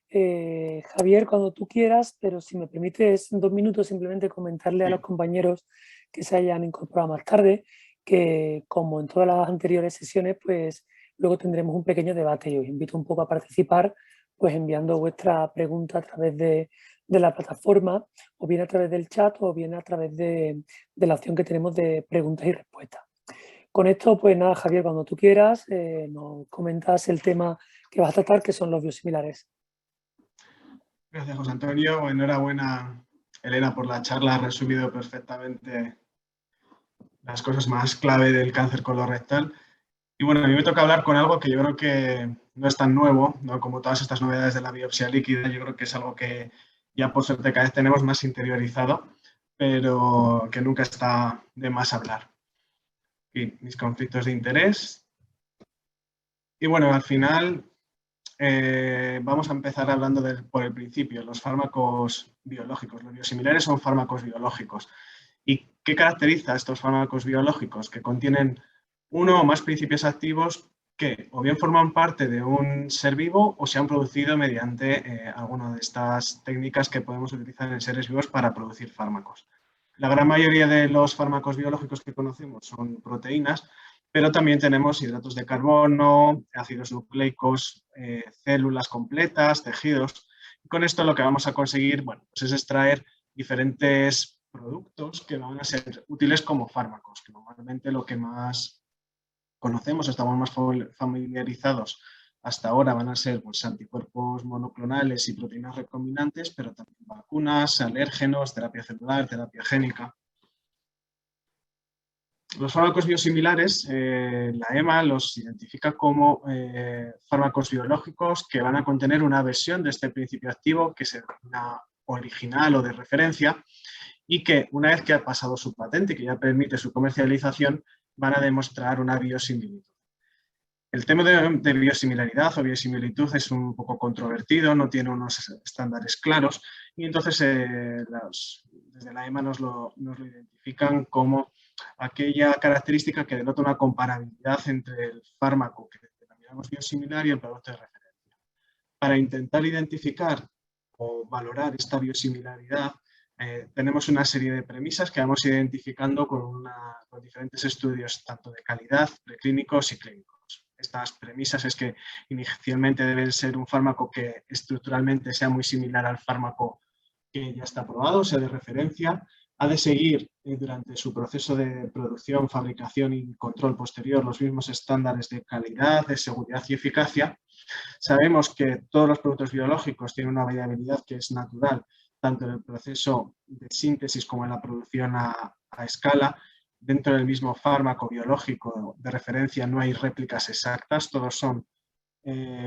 Javier, cuando tú quieras, pero si me permites 2 minutos simplemente comentarle a los compañeros que se hayan incorporado más tarde, que como en todas las anteriores sesiones, pues luego tendremos un pequeño debate y os invito un poco a participar, pues enviando vuestra pregunta a través de la plataforma, o bien a través del chat, o bien a través de la opción que tenemos de preguntas y respuestas. Con esto, pues nada, Javier, cuando tú quieras, nos comentas el tema que vas a tratar, que son los biosimilares.
Gracias, José Antonio. Enhorabuena, Elena, por la charla. Ha resumido perfectamente las cosas más clave del cáncer colorectal. Y bueno, a mí me toca hablar con algo que yo creo que no es tan nuevo, ¿no? Como todas estas novedades de la biopsia líquida. Yo creo que es algo que ya por suerte cada vez tenemos más interiorizado, pero que nunca está de más hablar. Y mis conflictos de interés. Y bueno, al final vamos a empezar hablando por el principio, los fármacos biológicos. Los biosimilares son fármacos biológicos. ¿Y qué caracteriza a estos fármacos biológicos? Que contienen uno o más principios activos que o bien forman parte de un ser vivo o se han producido mediante alguna de estas técnicas que podemos utilizar en seres vivos para producir fármacos. La gran mayoría de los fármacos biológicos que conocemos son proteínas, pero también tenemos hidratos de carbono, ácidos nucleicos, células completas, tejidos. Y con esto lo que vamos a conseguir, bueno, pues es extraer diferentes productos que van a ser útiles como fármacos, que normalmente lo que más conocemos, estamos más familiarizados hasta ahora van a ser pues, anticuerpos monoclonales y proteínas recombinantes, pero también vacunas, alérgenos, terapia celular, terapia génica. Los fármacos biosimilares, la EMA los identifica como fármacos biológicos que van a contener una versión de este principio activo que se denomina original o de referencia, y que una vez que ha pasado su patente, que ya permite su comercialización, van a demostrar una biosimilitud. El tema de biosimilaridad o biosimilitud es un poco controvertido, no tiene unos estándares claros, y entonces desde la EMA nos lo identifican como aquella característica que denota una comparabilidad entre el fármaco que denominamos biosimilar y el producto de referencia. Para intentar identificar o valorar esta biosimilaridad, tenemos una serie de premisas que vamos identificando con diferentes estudios, tanto de calidad, preclínicos y clínicos. Estas premisas es que inicialmente debe ser un fármaco que estructuralmente sea muy similar al fármaco que ya está aprobado, sea de referencia. Ha de seguir durante su proceso de producción, fabricación y control posterior los mismos estándares de calidad, de seguridad y eficacia. Sabemos que todos los productos biológicos tienen una variabilidad que es natural, tanto en el proceso de síntesis como en la producción a escala. Dentro del mismo fármaco biológico de referencia no hay réplicas exactas, todos son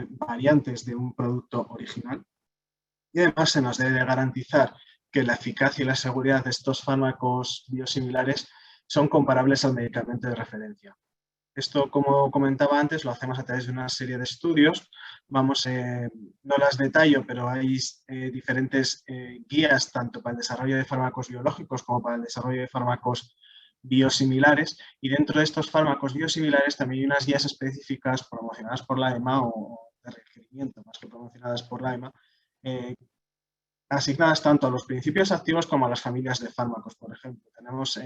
variantes de un producto original. Y además se nos debe garantizar que la eficacia y la seguridad de estos fármacos biosimilares son comparables al medicamento de referencia. Esto, como comentaba antes, lo hacemos a través de una serie de estudios. No las detallo, pero hay diferentes guías tanto para el desarrollo de fármacos biológicos como para el desarrollo de fármacos biosimilares. Y dentro de estos fármacos biosimilares también hay unas guías específicas promocionadas por la EMA o de requerimiento, más que promocionadas por la EMA, asignadas tanto a los principios activos como a las familias de fármacos. Por ejemplo, tenemos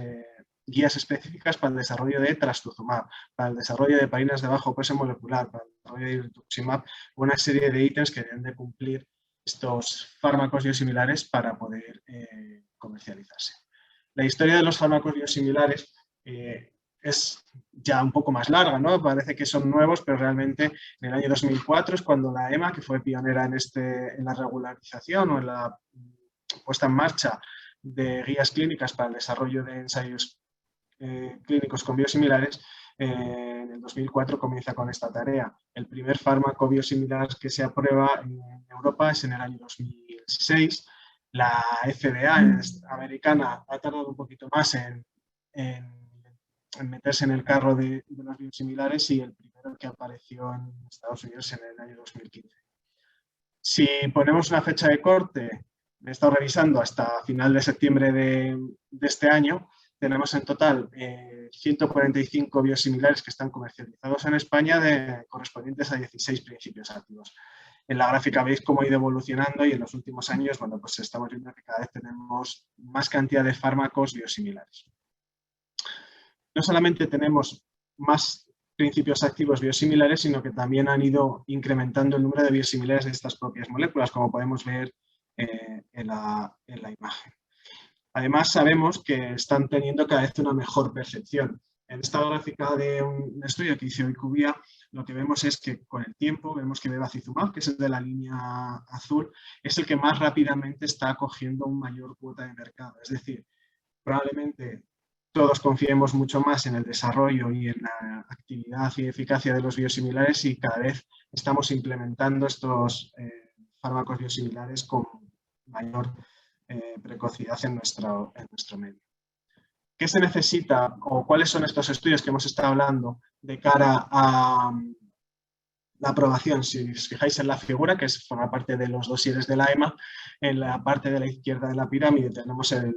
guías específicas para el desarrollo de trastuzumab, para el desarrollo de heparina de bajo peso molecular, para el desarrollo de rituximab, una serie de ítems que deben de cumplir estos fármacos biosimilares para poder comercializarse. La historia de los fármacos biosimilares es ya un poco más larga, ¿no? Parece que son nuevos, pero realmente en el año 2004 es cuando la EMA, que fue pionera en la regularización o en la puesta en marcha de guías clínicas para el desarrollo de ensayos clínicos con biosimilares, en el 2004 comienza con esta tarea. El primer fármaco biosimilar que se aprueba en Europa es en el año 2006. La FDA americana ha tardado un poquito más en meterse en el carro de los biosimilares, y el primero que apareció en Estados Unidos en el año 2015. Si ponemos una fecha de corte, he estado revisando hasta final de septiembre de este año, tenemos en total 145 biosimilares que están comercializados en España, correspondientes a 16 principios activos. En la gráfica veis cómo ha ido evolucionando, y en los últimos años, bueno, pues estamos viendo que cada vez tenemos más cantidad de fármacos biosimilares. No solamente tenemos más principios activos biosimilares, sino que también han ido incrementando el número de biosimilares de estas propias moléculas, como podemos ver en la imagen. Además, sabemos que están teniendo cada vez una mejor percepción. En esta gráfica de un estudio que hizo IQVIA, lo que vemos es que con el tiempo vemos que bevacizumab, que es el de la línea azul, es el que más rápidamente está cogiendo una mayor cuota de mercado. Es decir, probablemente todos confiemos mucho más en el desarrollo y en la actividad y eficacia de los biosimilares, y cada vez estamos implementando estos fármacos biosimilares con mayor precocidad en nuestro medio. ¿Qué se necesita o cuáles son estos estudios que hemos estado hablando de cara a la aprobación? Si os fijáis en la figura, que forma parte de los dosieres de la EMA, en la parte de la izquierda de la pirámide tenemos el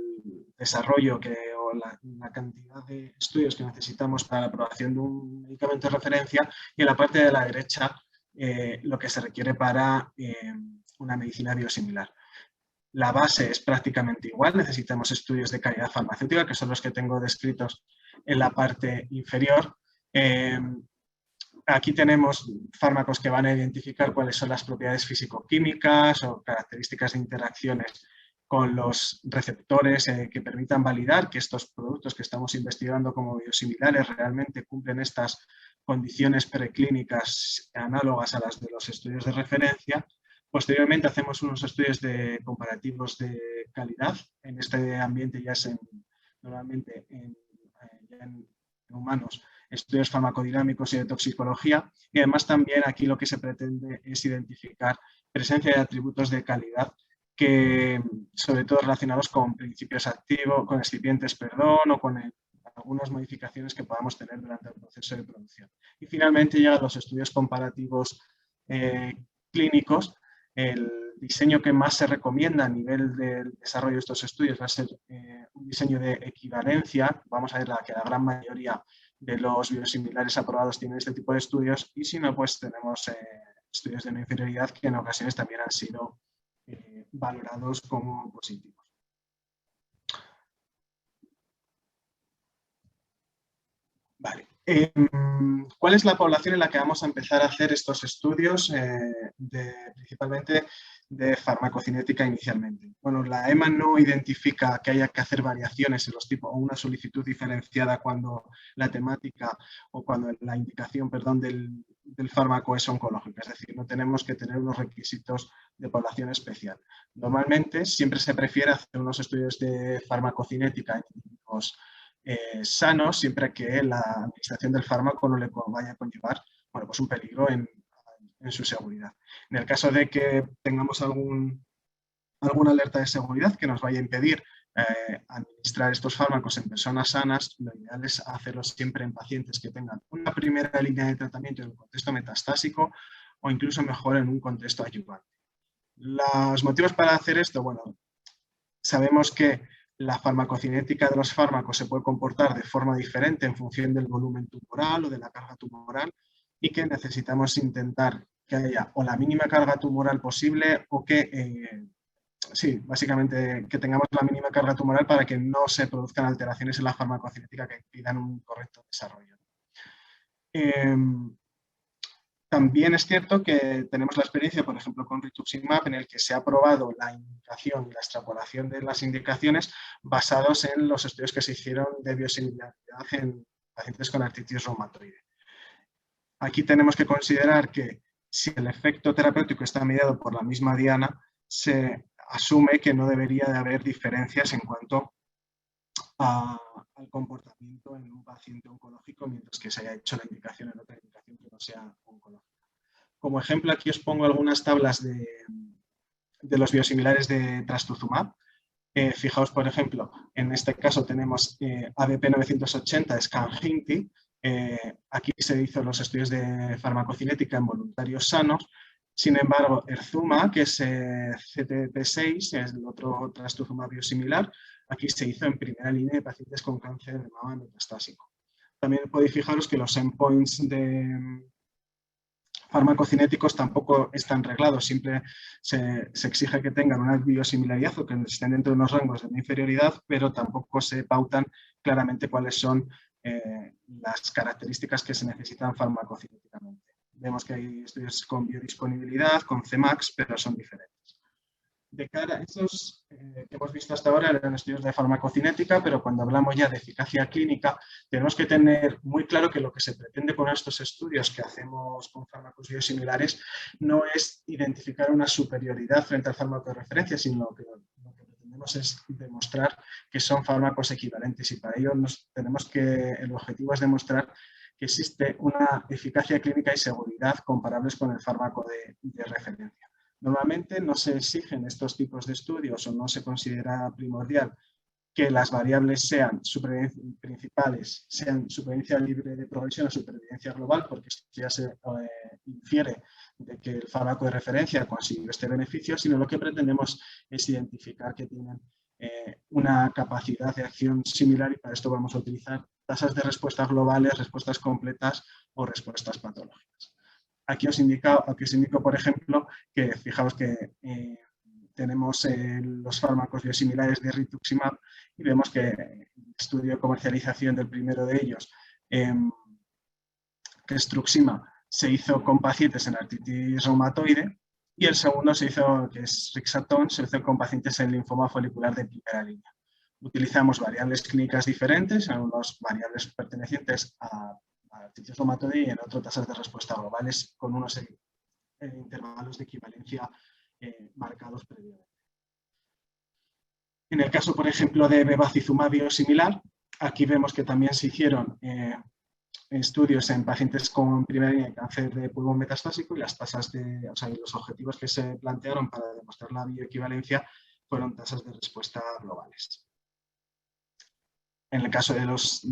desarrollo o la cantidad de estudios que necesitamos para la aprobación de un medicamento de referencia, y en la parte de la derecha lo que se requiere para una medicina biosimilar. La base es prácticamente igual, necesitamos estudios de calidad farmacéutica, que son los que tengo descritos en la parte inferior. Aquí tenemos fármacos que van a identificar cuáles son las propiedades físico-químicas o características de interacciones con los receptores que permitan validar que estos productos que estamos investigando como biosimilares realmente cumplen estas condiciones preclínicas análogas a las de los estudios de referencia. Posteriormente hacemos unos estudios comparativos de calidad. En este ambiente ya es normalmente en humanos, estudios farmacodinámicos y de toxicología, y además también aquí lo que se pretende es identificar presencia de atributos de calidad que sobre todo relacionados con principios activos, con excipientes, perdón, o con algunas modificaciones que podamos tener durante el proceso de producción. Y finalmente llegan los estudios comparativos clínicos. El diseño que más se recomienda a nivel del desarrollo de estos estudios va a ser un diseño de equivalencia. Vamos a ver que la gran mayoría de los biosimilares aprobados tienen este tipo de estudios, y si no, pues tenemos estudios de no inferioridad que en ocasiones también han sido valorados como positivos. Vale. ¿Cuál es la población en la que vamos a empezar a hacer estos estudios, principalmente de farmacocinética inicialmente? Bueno, la EMA no identifica que haya que hacer variaciones en los tipos o una solicitud diferenciada cuando la temática o cuando la indicación, perdón, del fármaco es oncológica. Es decir, no tenemos que tener unos requisitos de población especial. Normalmente siempre se prefiere hacer unos estudios de farmacocinética en individuos sanos, siempre que la administración del fármaco no le vaya a conllevar, bueno, pues un peligro en su seguridad. En el caso de que tengamos alguna alerta de seguridad que nos vaya a impedir administrar estos fármacos en personas sanas, lo ideal es hacerlo siempre en pacientes que tengan una primera línea de tratamiento en un contexto metastásico o incluso mejor en un contexto adyuvante. Los motivos para hacer esto, bueno, sabemos que la farmacocinética de los fármacos se puede comportar de forma diferente en función del volumen tumoral o de la carga tumoral, y que necesitamos intentar que haya o la mínima carga tumoral posible o que, sí, básicamente que tengamos la mínima carga tumoral para que no se produzcan alteraciones en la farmacocinética que impidan un correcto desarrollo. También es cierto que tenemos la experiencia, por ejemplo, con rituximab, en el que se ha probado la indicación y la extrapolación de las indicaciones basados en los estudios que se hicieron de biosimilaridad en pacientes con artritis reumatoide. Aquí tenemos que considerar que si el efecto terapéutico está mediado por la misma diana, se asume que no debería de haber diferencias en cuanto al comportamiento en un paciente oncológico, mientras que se haya hecho la indicación en otra indicación que no sea oncológica. Como ejemplo, aquí os pongo algunas tablas de los biosimilares de trastuzumab. Fijaos, por ejemplo, en este caso tenemos ABP 980, Scanginti. Aquí se hizo los estudios de farmacocinética en voluntarios sanos. Sin embargo, Erzuma, que es CTP6, es el otro trastuzumab biosimilar, aquí se hizo en primera línea de pacientes con cáncer de mama metastásico. También podéis fijaros que los endpoints de farmacocinéticos tampoco están reglados, siempre se exige que tengan una biosimilaridad o que estén dentro de unos rangos de inferioridad, pero tampoco se pautan claramente cuáles son las características que se necesitan farmacocinéticamente. Vemos que hay estudios con biodisponibilidad, con Cmax, pero son diferentes. De cara a estos que hemos visto hasta ahora eran estudios de farmacocinética, pero cuando hablamos ya de eficacia clínica, tenemos que tener muy claro que lo que se pretende con estos estudios que hacemos con fármacos biosimilares no es identificar una superioridad frente al fármaco de referencia, sino que lo que pretendemos es demostrar que son fármacos equivalentes, y para ello el objetivo es demostrar que existe una eficacia clínica y seguridad comparables con el fármaco de referencia. Normalmente no se exigen estos tipos de estudios o no se considera primordial que las variables sean principales, sean supervivencia libre de progresión o supervivencia global, porque ya se infiere de que el fármaco de referencia consiguió este beneficio, sino lo que pretendemos es identificar que tienen una capacidad de acción similar, y para esto vamos a utilizar tasas de respuestas globales, respuestas completas o respuestas patológicas. Aquí os indico, por ejemplo, que fijaos que tenemos los fármacos biosimilares de rituximab y vemos que el estudio de comercialización del primero de ellos, que es Truxima, se hizo con pacientes en artritis reumatoide, y el segundo que es Rixathon, se hizo con pacientes en linfoma folicular de primera línea. Utilizamos variables clínicas diferentes, algunas variables pertenecientes a artritis reumatoide y en otras tasas de respuesta globales con unos intervalos de equivalencia marcados previamente. En el caso, por ejemplo, de bevacizumab biosimilar, aquí vemos que también se hicieron estudios en pacientes con primera línea de cáncer de pulmón metastásico y las tasas los objetivos que se plantearon para demostrar la bioequivalencia fueron tasas de respuesta globales. En el caso de los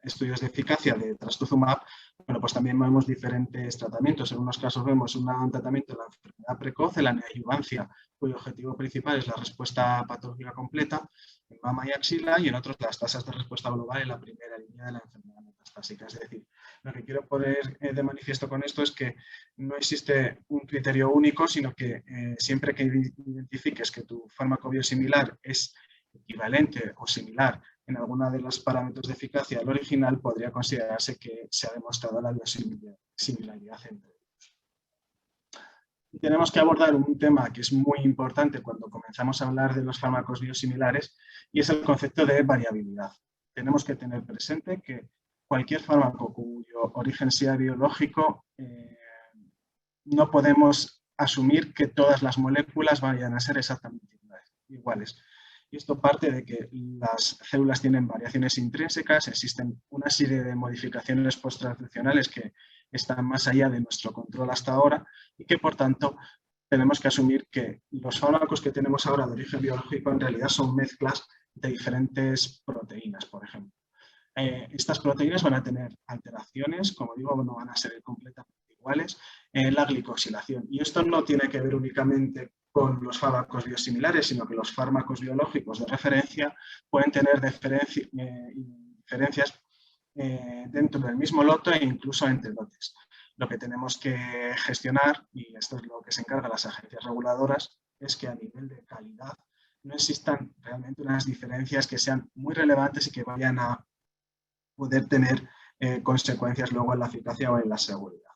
estudios de eficacia de trastuzumab, bueno, pues también vemos diferentes tratamientos. En unos casos vemos un tratamiento de la enfermedad precoz, en la neoadjuvancia, cuyo objetivo principal es la respuesta patológica completa en mama y axila, y en otros las tasas de respuesta global en la primera línea de la enfermedad metastásica. Es decir, lo que quiero poner de manifiesto con esto es que no existe un criterio único, sino que siempre que identifiques que tu fármaco biosimilar es equivalente o similar en alguna de los parámetros de eficacia al original, podría considerarse que se ha demostrado la biosimilaridad entre ellos. Y tenemos que abordar un tema que es muy importante cuando comenzamos a hablar de los fármacos biosimilares, y es el concepto de variabilidad. Tenemos que tener presente que cualquier fármaco cuyo origen sea biológico, no podemos asumir que todas las moléculas vayan a ser exactamente iguales. Y esto parte de que las células tienen variaciones intrínsecas, existen una serie de modificaciones posttranscripcionales que están más allá de nuestro control hasta ahora y que, por tanto, tenemos que asumir que los fármacos que tenemos ahora de origen biológico en realidad son mezclas de diferentes proteínas, por ejemplo. Estas proteínas van a tener alteraciones, como digo, no van a ser completamente iguales en la glicosilación. Y esto no tiene que ver únicamente con los fármacos biosimilares, sino que los fármacos biológicos de referencia pueden tener diferencias dentro del mismo lote e incluso entre lotes. Lo que tenemos que gestionar, y esto es lo que se encargan las agencias reguladoras, es que a nivel de calidad no existan realmente unas diferencias que sean muy relevantes y que vayan a poder tener consecuencias luego en la eficacia o en la seguridad.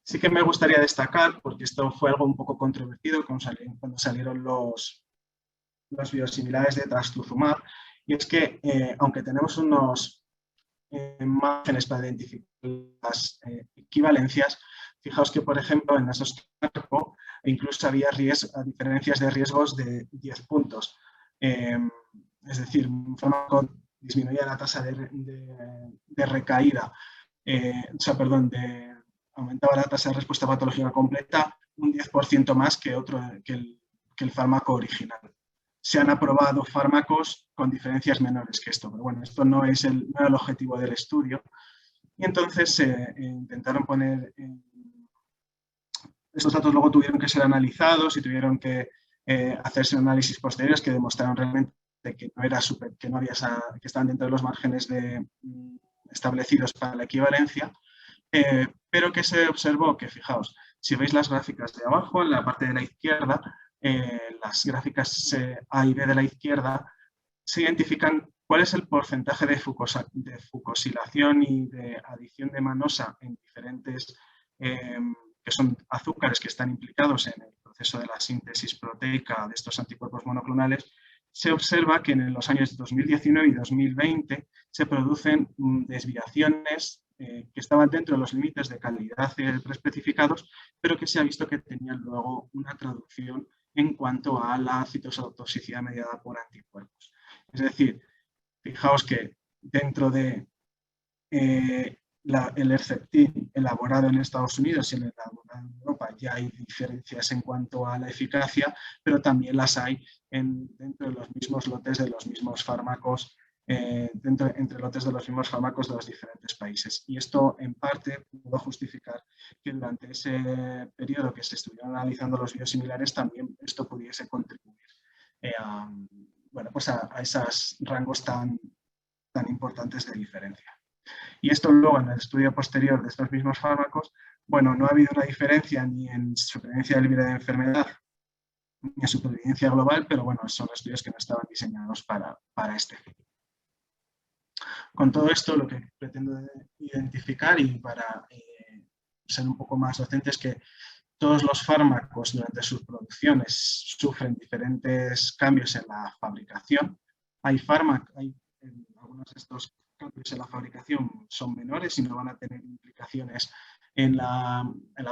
Sí que me gustaría destacar, porque esto fue algo un poco controvertido cuando salieron los biosimilares de trastuzumab, y es que aunque tenemos unos márgenes para identificar las equivalencias, fijaos que, por ejemplo, en esos campos incluso había diferencias de riesgos de 10 puntos. Es decir, un fármaco disminuía la tasa de recaída, aumentaba la tasa de respuesta patológica completa un 10% más que el fármaco original. Se han aprobado fármacos con diferencias menores que esto, pero bueno, esto no era el objetivo del estudio. Y entonces se intentaron poner... estos datos luego tuvieron que ser analizados y tuvieron que hacerse análisis posteriores que demostraron realmente que que estaban dentro de los márgenes establecidos para la equivalencia, pero que se observó que, fijaos, si veis las gráficas de abajo, en la parte de la izquierda, las gráficas A y B de la izquierda, se identifican cuál es el porcentaje de fucosilación y de adición de manosa en diferentes, que son azúcares que están implicados en el proceso de la síntesis proteica de estos anticuerpos monoclonales. Se observa que en los años 2019 y 2020 se producen desviaciones que estaban dentro de los límites de calidad preespecificados, pero que se ha visto que tenían luego una traducción en cuanto a la citotoxicidad mediada por anticuerpos. Es decir, fijaos que dentro de el Herceptin elaborado en Estados Unidos y el elaborado en Europa ya hay diferencias en cuanto a la eficacia, pero también las hay dentro de los mismos lotes de los mismos fármacos, entre lotes de los mismos fármacos de los diferentes países. Y esto, en parte, pudo justificar que durante ese periodo que se estuvieron analizando los biosimilares, también esto pudiese contribuir a esos rangos tan importantes de diferencia. Y esto luego, en el estudio posterior de estos mismos fármacos, bueno, no ha habido una diferencia ni en supervivencia libre de enfermedad ni en supervivencia global, pero bueno, son estudios que no estaban diseñados para este fin. Con todo esto, lo que pretendo identificar y para ser un poco más docente es que todos los fármacos durante sus producciones sufren diferentes cambios en la fabricación. Algunos de estos cambios en la fabricación son menores y no van a tener implicaciones en la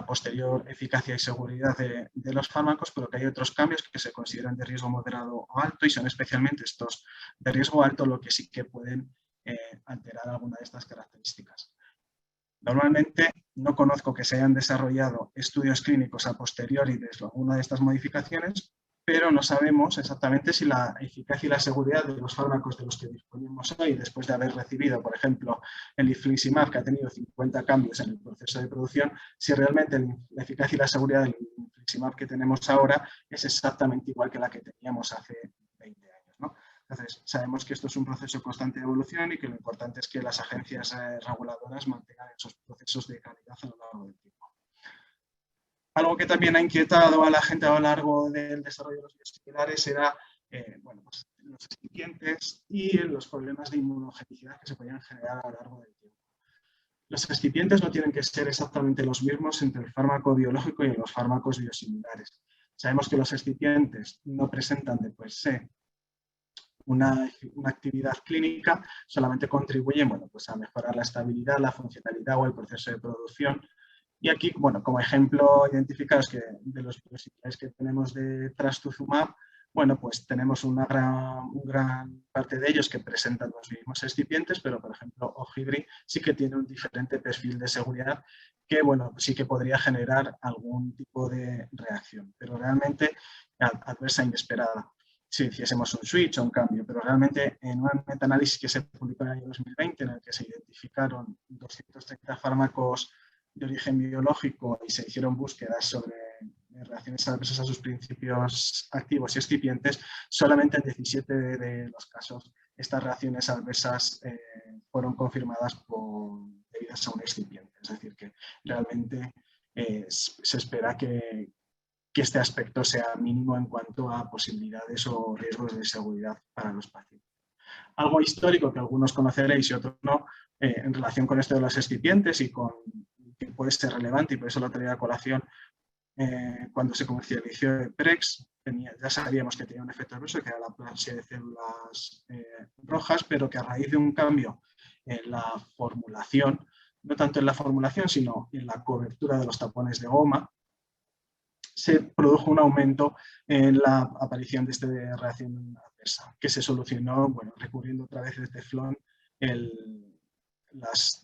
posterior eficacia y seguridad de los fármacos, pero que hay otros cambios que se consideran de riesgo moderado o alto y son especialmente estos de riesgo alto lo que sí que pueden alterar alguna de estas características. Normalmente no conozco que se hayan desarrollado estudios clínicos a posteriori de alguna de estas modificaciones, pero no sabemos exactamente si la eficacia y la seguridad de los fármacos de los que disponemos hoy, después de haber recibido, por ejemplo, el infliximab, que ha tenido 50 cambios en el proceso de producción, si realmente la eficacia y la seguridad del infliximab que tenemos ahora es exactamente igual que la que teníamos hace 20 años, ¿no? Entonces, sabemos que esto es un proceso constante de evolución y que lo importante es que las agencias reguladoras mantengan esos procesos de calidad a lo largo del tiempo. Algo que también ha inquietado a la gente a lo largo del desarrollo de los biosimilares era bueno, pues, los excipientes y los problemas de inmunogenicidad que se podían generar a lo largo del tiempo. Los excipientes no tienen que ser exactamente los mismos entre el fármaco biológico y los fármacos biosimilares. Sabemos que los excipientes no presentan de per se una actividad clínica, solamente contribuyen, bueno, pues a mejorar la estabilidad, la funcionalidad o el proceso de producción. Y aquí, bueno, como ejemplo, identificados que de los biosimilares que tenemos de trastuzumab, bueno, pues tenemos una gran parte de ellos que presentan los mismos excipientes, pero por ejemplo, Ogivri sí que tiene un diferente perfil de seguridad que, bueno, sí que podría generar algún tipo de reacción, pero realmente adversa e inesperada. Si hiciésemos un switch o un cambio, pero realmente en un metaanálisis que se publicó en el año 2020, en el que se identificaron 230 fármacos de origen biológico y se hicieron búsquedas sobre reacciones adversas a sus principios activos y excipientes, solamente en 17 de los casos estas reacciones adversas fueron confirmadas debidas a un excipiente. Es decir, que realmente se espera que este aspecto sea mínimo en cuanto a posibilidades o riesgos de seguridad para los pacientes. Algo histórico que algunos conoceréis y otros no, en relación con esto de los excipientes y con que puede ser relevante, y por eso lo traía a colación, cuando se comercializó el Prex, ya sabíamos que tenía un efecto adverso, que era la aplasia de células rojas, pero que a raíz de un cambio en la formulación, no tanto en la formulación, sino en la cobertura de los tapones de goma, se produjo un aumento en la aparición de esta reacción adversa, que se solucionó, bueno, recurriendo otra vez de teflón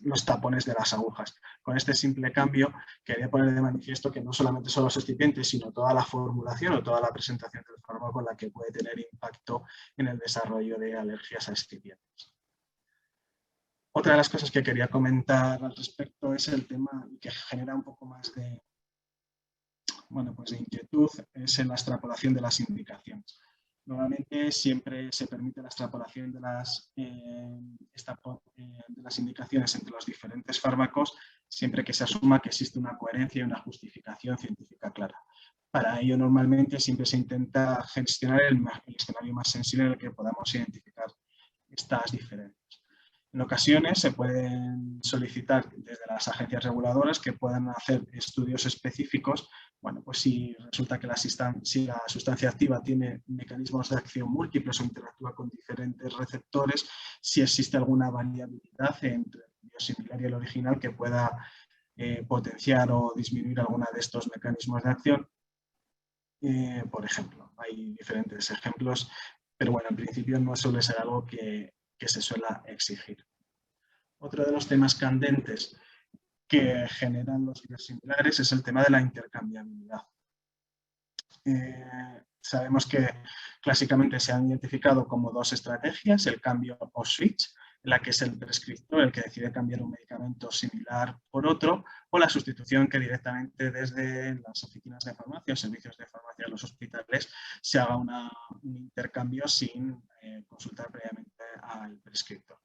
los tapones de las agujas. Con este simple cambio quería poner de manifiesto que no solamente son los excipientes, sino toda la formulación o toda la presentación del fármaco la que puede tener impacto en el desarrollo de alergias a excipientes. Otra de las cosas que quería comentar al respecto es el tema que genera un poco más de, bueno, pues de inquietud, es en la extrapolación de las indicaciones. Normalmente siempre se permite la extrapolación de las indicaciones entre los diferentes fármacos, siempre que se asuma que existe una coherencia y una justificación científica clara. Para ello, normalmente siempre se intenta gestionar el escenario más sensible en el que podamos identificar estas diferencias. En ocasiones se pueden solicitar desde las agencias reguladoras que puedan hacer estudios específicos. Bueno, pues si resulta que si la sustancia activa tiene mecanismos de acción múltiples o interactúa con diferentes receptores, si existe alguna variabilidad entre el biosimilar y el original que pueda potenciar o disminuir alguna de estos mecanismos de acción. Por ejemplo, hay diferentes ejemplos, pero bueno, en principio no suele ser algo que se suele exigir. Otro de los temas candentes que generan los biosimilares es el tema de la intercambiabilidad. Sabemos que clásicamente se han identificado como dos estrategias, el cambio o switch, en la que es el prescriptor el que decide cambiar un medicamento similar por otro, o la sustitución que directamente desde las oficinas de farmacia o servicios de farmacia de los hospitales se haga un intercambio sin consultar previamente al prescriptor.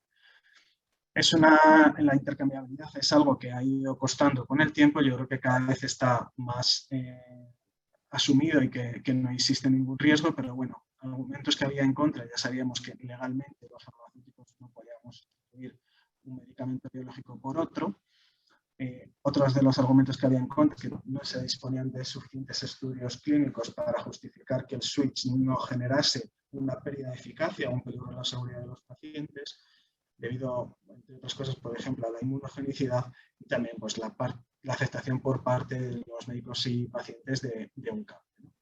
La intercambiabilidad es algo que ha ido costando con el tiempo. Yo creo que cada vez está más asumido y que no existe ningún riesgo, pero bueno, argumentos que había en contra, ya sabíamos que legalmente los farmacéuticos no podíamos sustituir un medicamento biológico por otro. Otros de los argumentos que había en contra, que no se disponían de suficientes estudios clínicos para justificar que el switch no generase una pérdida de eficacia o un peligro a la seguridad de los pacientes, debido, entre otras cosas, por ejemplo, a la inmunogenicidad y también pues, la aceptación por parte de los médicos y pacientes de un cambio.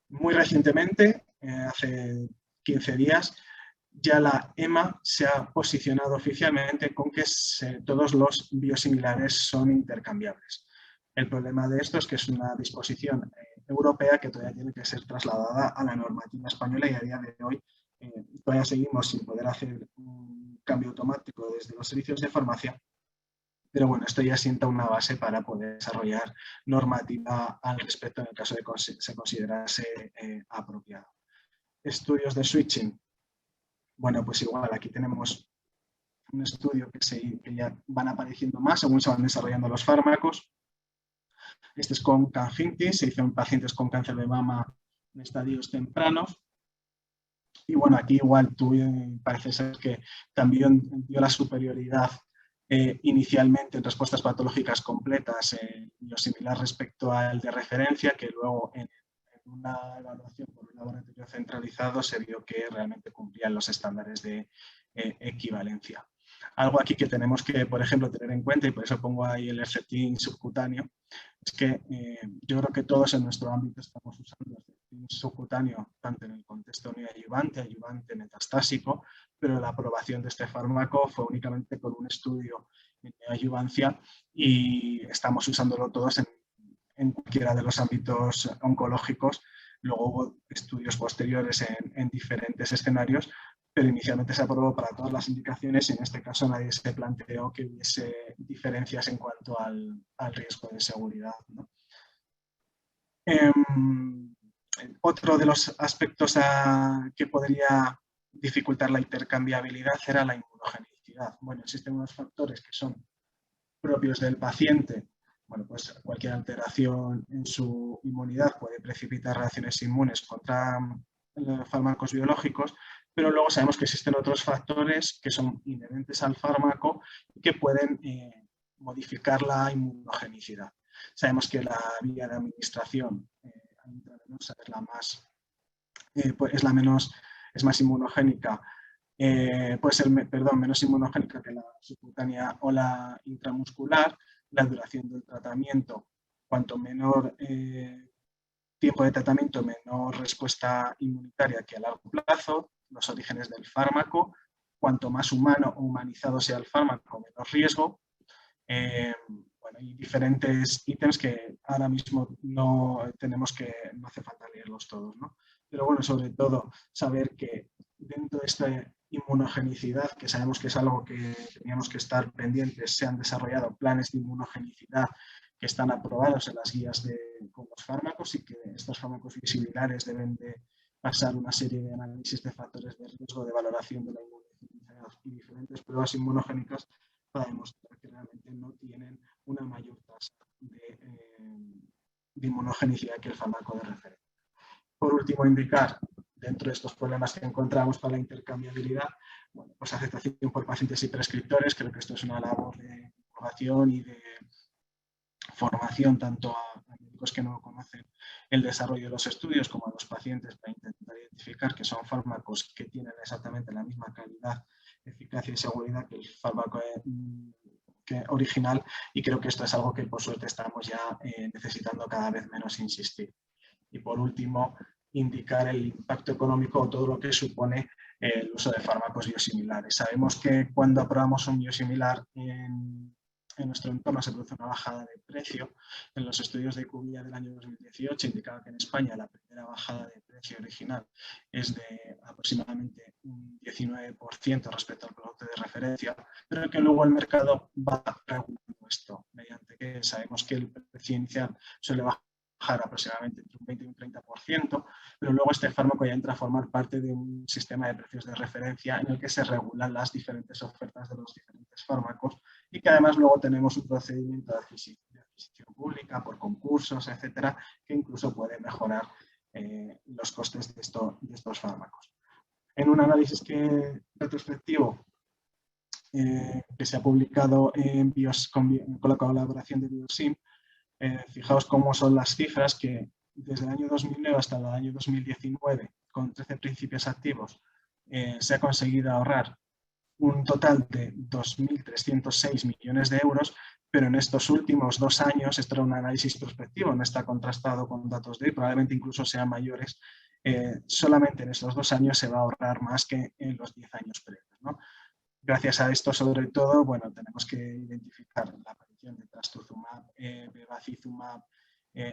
Muy recientemente, hace 15 días, ya la EMA se ha posicionado oficialmente con que todos los biosimilares son intercambiables. El problema de esto es que es una disposición europea que todavía tiene que ser trasladada a la normativa española, y a día de hoy todavía seguimos sin poder hacer un cambio automático desde los servicios de farmacia. Pero bueno, esto ya sienta una base para poder desarrollar normativa al respecto en el caso de que se considerase apropiado. Estudios de switching. Bueno, pues igual aquí tenemos un estudio que ya van apareciendo más según se van desarrollando los fármacos. Este es con Kanjinti, se hizo en pacientes con cáncer de mama en estadios tempranos. Y bueno, aquí igual parece ser que también dio la superioridad inicialmente en respuestas patológicas completas, biosimilar respecto al de referencia, que luego en una evaluación por un laboratorio centralizado se vio que realmente cumplían los estándares de equivalencia. Algo aquí que tenemos que, por ejemplo, tener en cuenta, y por eso pongo ahí el Herceptin subcutáneo, es que yo creo que todos en nuestro ámbito estamos usando Herceptin subcutáneo, tanto en el contexto neoadyuvante, ayudante, metastásico, pero la aprobación de este fármaco fue únicamente con un estudio en neoadyuvancia y estamos usándolo todos en cualquiera de los ámbitos oncológicos. Luego hubo estudios posteriores en diferentes escenarios, pero inicialmente se aprobó para todas las indicaciones y en este caso nadie se planteó que hubiese diferencias en cuanto al riesgo de seguridad, ¿no? Otro de los aspectos que podría dificultar la intercambiabilidad era la inmunogenicidad. Bueno, existen unos factores que son propios del paciente. Bueno, pues cualquier alteración en su inmunidad puede precipitar reacciones inmunes contra fármacos biológicos, pero luego sabemos que existen otros factores que son inherentes al fármaco y que pueden modificar la inmunogenicidad. Sabemos que la vía de administración intravenosa es más inmunogénica, puede ser menos inmunogénica que la subcutánea o la intramuscular. La duración del tratamiento, cuanto menor tiempo de tratamiento, menor respuesta inmunitaria que a largo plazo. Los orígenes del fármaco, cuanto más humano o humanizado sea el fármaco, menor riesgo. Bueno, y diferentes ítems que ahora mismo no hace falta leerlos todos, ¿no? Pero bueno, sobre todo saber que dentro de esta inmunogenicidad, que sabemos que es algo que teníamos que estar pendientes, se han desarrollado planes de inmunogenicidad que están aprobados en las guías con los fármacos, y que estos fármacos biosimilares deben de pasar una serie de análisis de factores de riesgo, de valoración de la inmunogenicidad y diferentes pruebas inmunogénicas para demostrar que realmente no tienen una mayor tasa de inmunogenicidad que el fármaco de referencia. Por último, indicar, dentro de estos problemas que encontramos para la intercambiabilidad, bueno, pues aceptación por pacientes y prescriptores. Creo que esto es una labor de información y de formación tanto a médicos que no conocen el desarrollo de los estudios como a los pacientes, para intentar identificar que son fármacos que tienen exactamente la misma calidad, eficacia y seguridad que el fármaco original, y creo que esto es algo que por suerte estamos ya necesitando cada vez menos insistir. Y por último, indicar el impacto económico o todo lo que supone el uso de fármacos biosimilares. Sabemos que cuando aprobamos un biosimilar en nuestro entorno se produce una bajada de precio. En los estudios de IQVIA del año 2018 indicaba que en España la primera bajada de precio original es de aproximadamente un 19% respecto al producto de referencia, pero que luego el mercado va regulando esto, mediante que sabemos que el precio inicial suele bajar aproximadamente entre un 20 y un 30%, pero luego este fármaco ya entra a formar parte de un sistema de precios de referencia en el que se regulan las diferentes ofertas de los diferentes fármacos, y que además luego tenemos un procedimiento de adquisición pública por concursos, etcétera, que incluso puede mejorar los costes de estos fármacos. En un análisis retrospectivo que se ha publicado con la colaboración de Biosim, fijaos cómo son las cifras, que desde el año 2009 hasta el año 2019, con 13 principios activos, se ha conseguido ahorrar un total de 2.306 millones de euros, pero en estos últimos 2 años, esto era un análisis prospectivo, no está contrastado con datos de hoy, probablemente incluso sean mayores, solamente en estos 2 años se va a ahorrar más que en los 10 años previos, ¿no? Gracias a esto, sobre todo, bueno, tenemos que identificar la aparición de trastuzumab, bevacizumab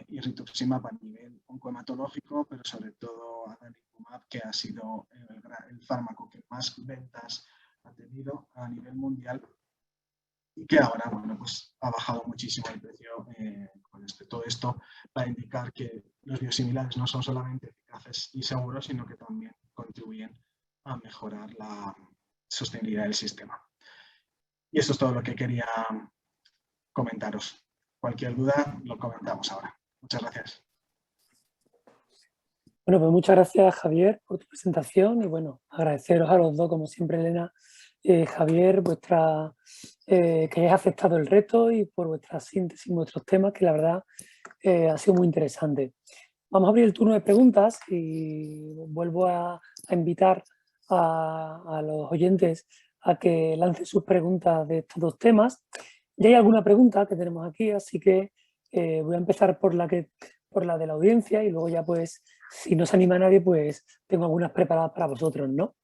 y rituximab a nivel oncohematológico, pero sobre todo adalimumab, que ha sido el fármaco que más ventas ha tenido a nivel mundial y que ahora, bueno, pues ha bajado muchísimo el precio con todo esto para indicar que los biosimilares no son solamente eficaces y seguros, sino que también contribuyen a mejorar la sostenibilidad del sistema. Y eso es todo lo que quería comentaros. Cualquier duda lo comentamos ahora. Muchas gracias.
Bueno, pues muchas gracias, Javier, por tu presentación y bueno, agradeceros a los dos, como siempre, Elena, Javier, que hayáis aceptado el reto y por vuestra síntesis, vuestros temas, que la verdad ha sido muy interesante. Vamos a abrir el turno de preguntas y vuelvo a invitar a los oyentes a que lancen sus preguntas de estos dos temas. Ya hay alguna pregunta que tenemos aquí, así que voy a empezar por la de la audiencia y luego ya pues, si no se anima nadie, pues tengo algunas preparadas para vosotros, ¿no?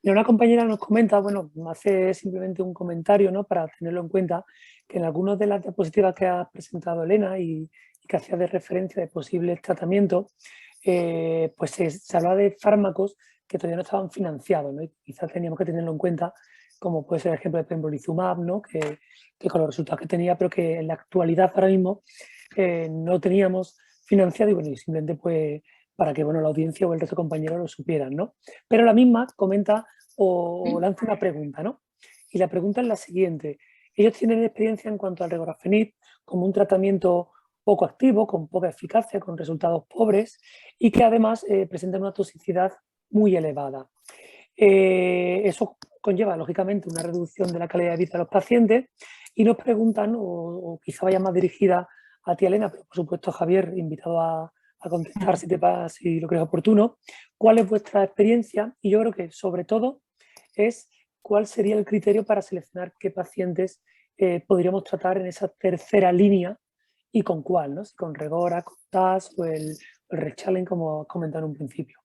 Y una compañera nos comenta, bueno, hace simplemente un comentario, ¿no? Para tenerlo en cuenta, que en algunas de las diapositivas que ha presentado Elena y que hacía de referencia de posibles tratamientos, pues se habla de fármacos que todavía no estaban financiados, ¿no? Y quizás teníamos que tenerlo en cuenta, como puede ser el ejemplo de pembrolizumab, ¿no? Que con los resultados que tenía, pero que en la actualidad ahora mismo no teníamos financiado y bueno, y simplemente pues para que bueno, la audiencia o el resto de compañeros lo supieran, ¿no? Pero la misma comenta o lanza una pregunta, ¿no? Y la pregunta es la siguiente. Ellos tienen experiencia en cuanto al regorafenib como un tratamiento poco activo, con poca eficacia, con resultados pobres y que además presentan una toxicidad muy elevada. Eso conlleva, lógicamente, una reducción de la calidad de vida de los pacientes y nos preguntan, o quizá vaya más dirigida a ti, Elena, pero por supuesto, Javier, invitado a contestar si lo crees oportuno, cuál es vuestra experiencia y yo creo que sobre todo es cuál sería el criterio para seleccionar qué pacientes podríamos tratar en esa tercera línea y con cuál, ¿no? Si con Regora, con TAS o el Rechallenge, como comentaron en un principio.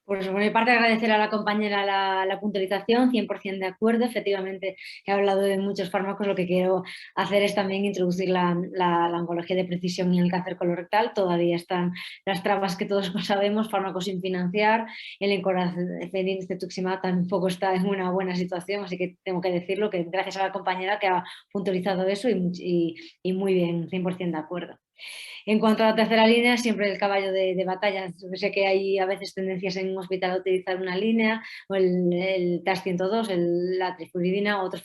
Pues por mi parte agradecer a la compañera la puntualización, 100% de acuerdo, efectivamente he hablado de muchos fármacos, lo que quiero hacer es también introducir la oncología de precisión y el cáncer colorectal, todavía están las trabas que todos sabemos, fármacos sin financiar, el encorafenib cetuximab tampoco está en una buena situación, así que tengo que decirlo, que gracias a la compañera que ha puntualizado eso y muy bien, 100% de acuerdo. En cuanto a la tercera línea, siempre el caballo de batalla. Sé que hay a veces tendencias en un hospital a utilizar una línea, o el TAS-102, la trifluridina, otros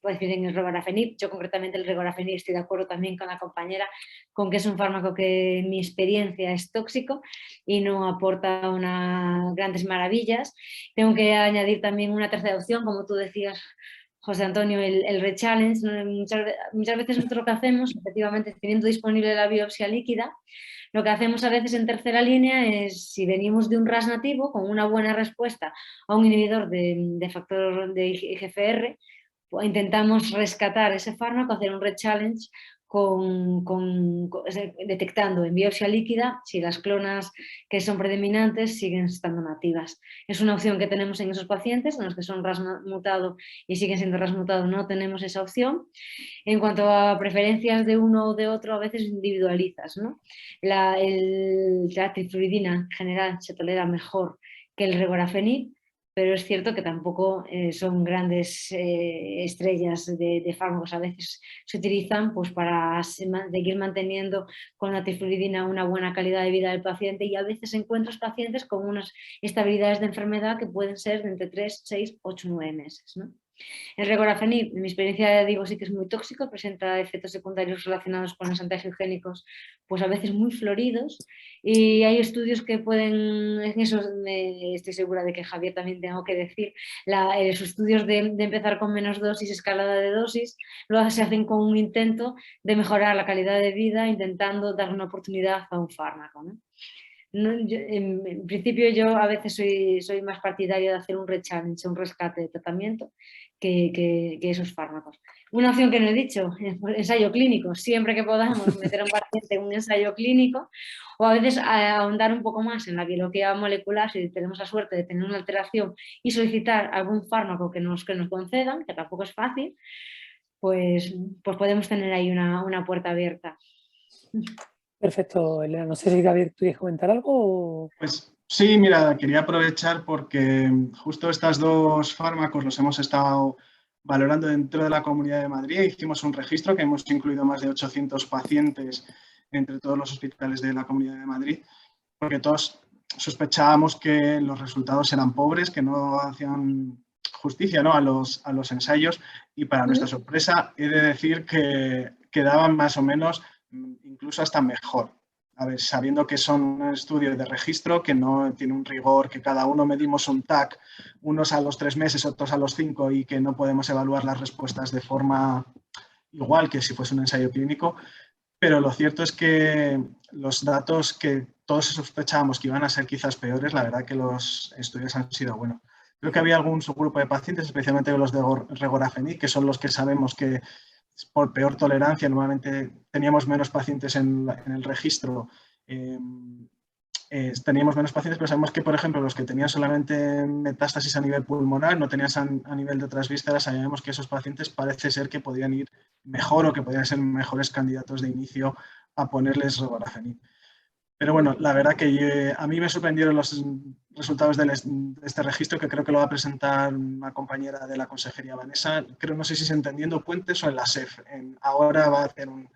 prefieren el regorafenib. Yo concretamente el regorafenib estoy de acuerdo también con la compañera, con que es un fármaco que en mi experiencia es tóxico y no aporta grandes maravillas. Tengo que añadir también una tercera opción, como tú decías, José Antonio, el rechallenge. Muchas veces nosotros lo que hacemos, efectivamente, teniendo disponible la biopsia líquida, lo que hacemos a veces en tercera línea es, si venimos de un RAS nativo, con una buena respuesta a un inhibidor de factor de IGFR, pues intentamos rescatar ese fármaco, hacer un rechallenge detectando en biopsia líquida si las clonas que son predominantes siguen estando nativas. Es una opción que tenemos en esos pacientes, en los que son RAS mutado y siguen siendo RAS mutado, no tenemos esa opción. En cuanto a preferencias de uno o de otro, a veces individualizas, ¿no? La trifluridina en general se tolera mejor que el regorafenib, pero es cierto que tampoco son grandes estrellas de fármacos. A veces se utilizan pues, para seguir manteniendo con la trifluridina una buena calidad de vida del paciente y a veces encuentras pacientes con unas estabilidades de enfermedad que pueden ser de entre 3, 6, 8, 9 meses, ¿no? El regorafenib, en mi experiencia digo sí que es muy tóxico, presenta efectos secundarios relacionados con los antiangiogénicos, pues a veces muy floridos, y hay estudios que pueden, en eso estoy segura de que Javier también tengo que decir, los estudios de empezar con menos dosis, escalada de dosis, luego se hacen con un intento de mejorar la calidad de vida, intentando dar una oportunidad a un fármaco, ¿no? En principio yo a veces soy más partidario de hacer un rechallenge, un rescate de tratamiento, que esos fármacos. Una opción que no he dicho, ensayo clínico, siempre que podamos meter a un paciente en un ensayo clínico, o a veces ahondar un poco más en la biología molecular, si tenemos la suerte de tener una alteración y solicitar algún fármaco que nos concedan, que tampoco es fácil, pues podemos tener ahí una puerta abierta.
Perfecto, Elena. No sé si Gabriel, ¿tú quieres comentar algo?
Pues sí, mira, quería aprovechar porque justo estos dos fármacos los hemos estado valorando dentro de la Comunidad de Madrid. Hicimos un registro que hemos incluido más de 800 pacientes entre todos los hospitales de la Comunidad de Madrid, porque todos sospechábamos que los resultados eran pobres, que no hacían justicia, ¿no?, a los ensayos, y para nuestra sorpresa he de decir que quedaban más o menos incluso hasta mejor. A ver, sabiendo que son estudios de registro, que no tiene un rigor, que cada uno medimos un TAC, unos a los 3 meses, otros a los 5, y que no podemos evaluar las respuestas de forma igual que si fuese un ensayo clínico, pero lo cierto es que los datos que todos sospechábamos que iban a ser quizás peores, la verdad que los estudios han sido buenos. Creo que había algún subgrupo de pacientes, especialmente los de regorafenib, que son los que sabemos que por peor tolerancia, normalmente teníamos menos pacientes en el registro, teníamos menos pacientes, pero sabemos que, por ejemplo, los que tenían solamente metástasis a nivel pulmonar, no tenían a nivel de otras vísceras, sabíamos que esos pacientes parece ser que podían ir mejor o que podían ser mejores candidatos de inicio a ponerles regorafenib. Pero bueno, la verdad que a mí me sorprendieron los resultados de este registro, que creo que lo va a presentar una compañera de la consejería, Vanessa. Creo, no sé si es Entendiendo Puentes o en la SEF. Ahora va a hacer un